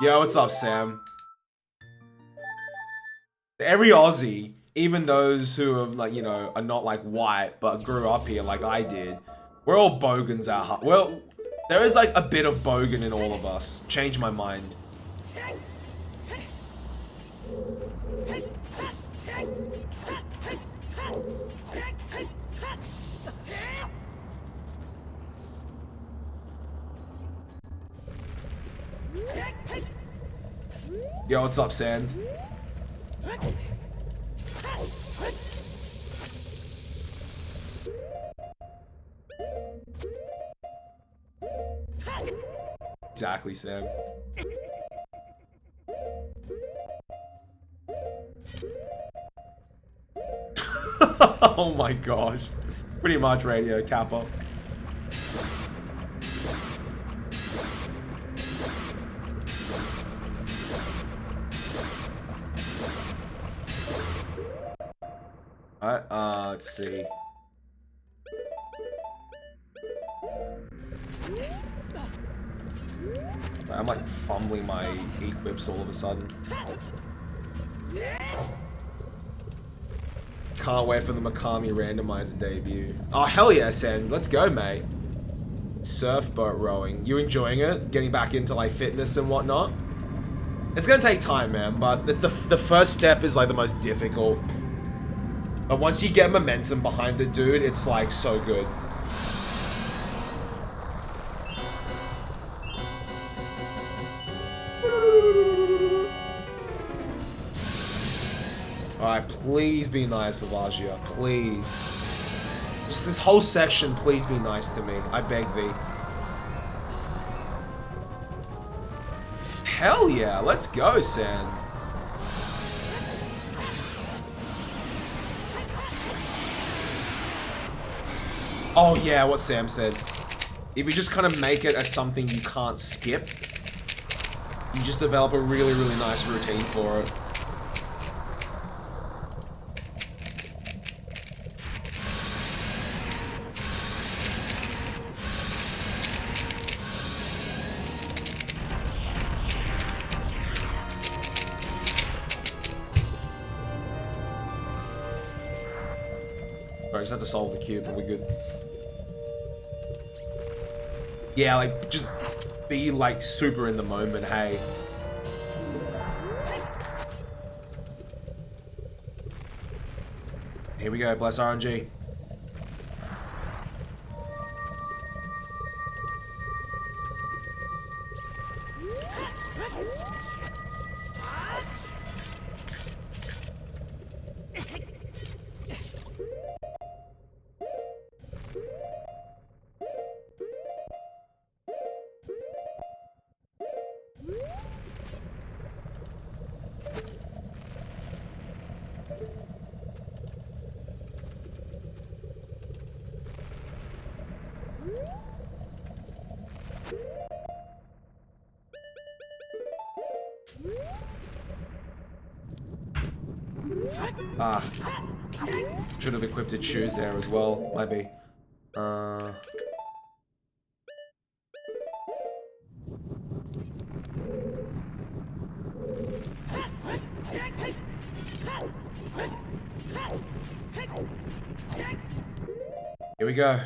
Yo, what's up, Sam? Every Aussie, even those who are like, you know, are not like white, but grew up here like I did, we're all bogans at heart. Well, there is like a bit of bogan in all of us. Change my mind. Yo, what's up, Sand? Exactly, Sam. Oh my gosh. Pretty much radio, Kappa. Alright, let's see. I'm like fumbling my equips all of a sudden. Can't wait for the Mikami randomizer debut. Oh, hell yeah, Sen. Let's go, mate. Surfboat rowing. You enjoying it? Getting back into like fitness and whatnot? It's gonna take time, man, but the first step is like the most difficult. But once you get momentum behind it, dude, it's like so good. Alright, please be nice, Vivagia. Please. Just this whole section, please be nice to me. I beg thee. Hell yeah, let's go, Sand. Oh yeah, what Sam said. If you just kind of make it as something you can't skip, you just develop a really, really nice routine for it. I just have to solve the cube and we're good. Yeah, like, just be, like, super in the moment, hey. Here we go, bless RNG. Ah. Should have equipped its shoes there as well, maybe. Here we go.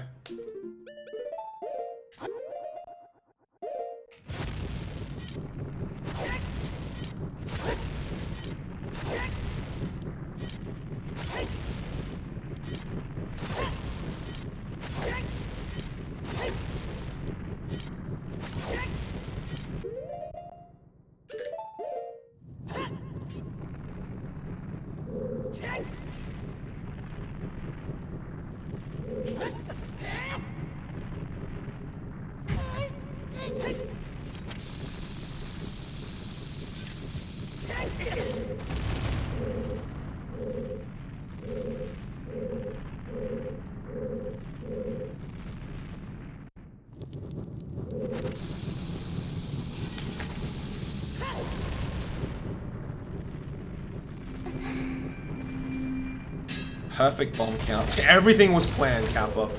perfect bomb count. Everything was planned, Kappa.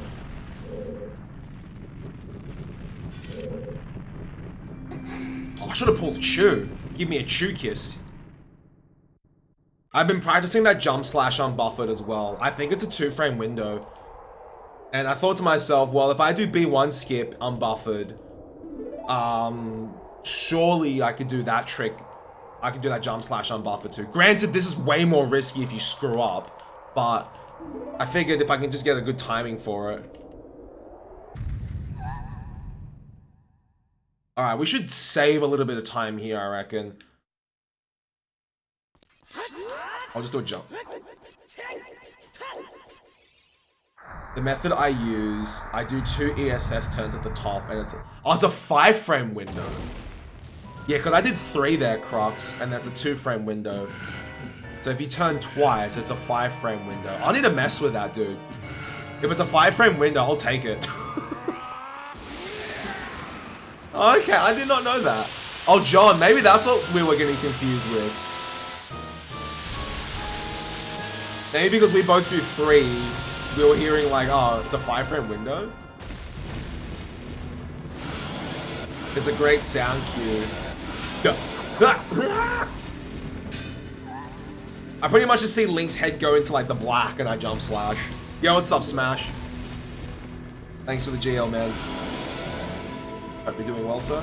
Oh, I should have pulled Chew. Give me a Chew kiss. I've been practicing that jump slash unbuffered as well. I think it's a 2-frame window. And I thought to myself, well, if I do B1 skip unbuffered, surely I could do that trick. I could do that jump slash unbuffered too. Granted, this is way more risky if you screw up, but I figured if I can just get a good timing for it. Alright, we should save a little bit of time here, I reckon. I'll just do a jump. The method I use, I do 2 ESS turns at the top, and it's a 5-frame window. Yeah, because I did 3 there, Crocs, and that's a 2-frame window. So if you turn twice, it's a 5-frame window. I need to mess with that, dude. If it's a 5-frame window, I'll take it. Okay, I did not know that. Oh, John, maybe that's what we were getting confused with. Maybe because we both do 3, we were hearing like, oh, it's a 5-frame window. It's a great sound cue. I pretty much just see Link's head go into like the black and I jump slash. Yo, what's up, Smash? Thanks for the GL, man. Hope you're doing well, sir.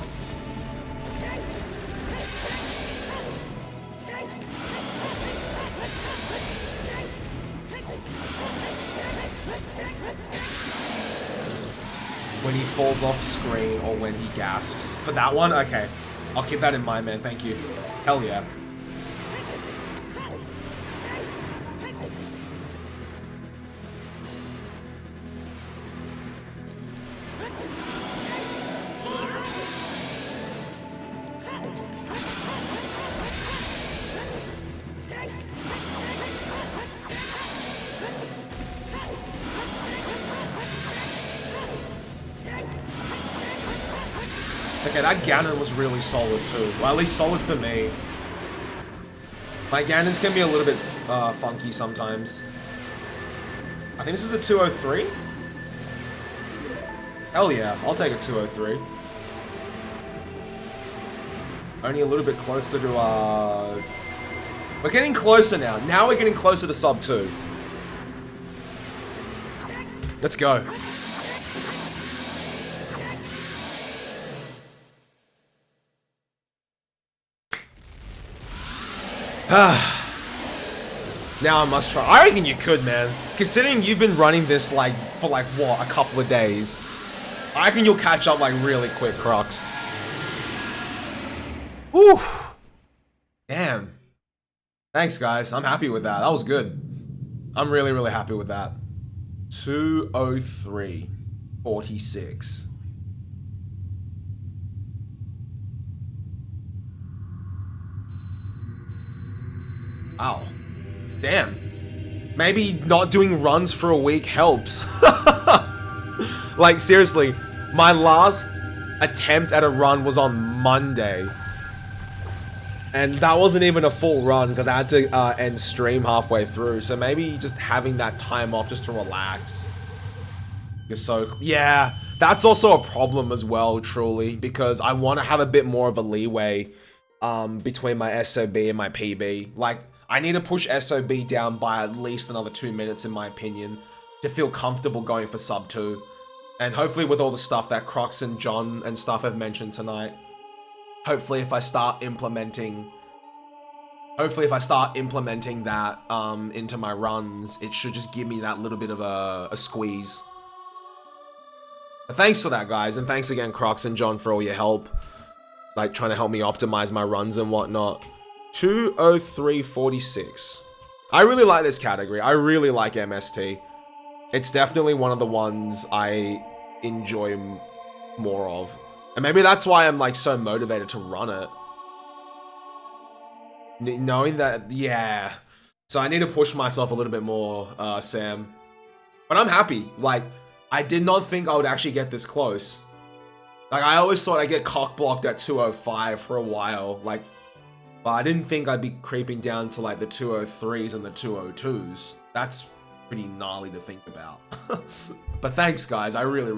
When he falls off screen or when he gasps. For that one? Okay. I'll keep that in mind, man. Thank you. Hell yeah. Okay, that Ganon was really solid too. Well, at least solid for me. My Ganons can be a little bit funky sometimes. I think this is a 203. Hell yeah, I'll take a 203. Only a little bit closer to, we're getting closer now. Now we're getting closer to sub 2. Let's go. Now I must try. I reckon you could, man. Considering you've been running this like for like what, a couple of days. I reckon you'll catch up like really quick, Crocs. Whew. Damn. Thanks, guys. I'm happy with that. That was good. I'm really, really happy with that. 203.46. Wow. Damn. Maybe not doing runs for a week helps. Like, seriously, my last attempt at a run was on Monday. And that wasn't even a full run because I had to end stream halfway through. So maybe just having that time off just to relax. You're so... Yeah, that's also a problem as well, truly. Because I want to have a bit more of a leeway between my SOB and my PB. Like, I need to push SOB down by at least another 2 minutes, in my opinion, to feel comfortable going for sub 2. And hopefully with all the stuff that Crocs and John and stuff have mentioned tonight, hopefully if I start implementing that into my runs, it should just give me that little bit of a squeeze. But thanks for that, guys, and thanks again, Crocs and John, for all your help. Like, trying to help me optimize my runs and whatnot. 203.46. I really like this category. I really like MST. It's definitely one of the ones I enjoy more of. And maybe that's why I'm like so motivated to run it. Knowing that, yeah. So I need to push myself a little bit more, Sam. But I'm happy. Like, I did not think I would actually get this close. Like, I always thought I'd get cock-blocked at 205 for a while. Like, but I didn't think I'd be creeping down to like the 203s and the 202s. That's pretty gnarly to think about. But thanks, guys. I really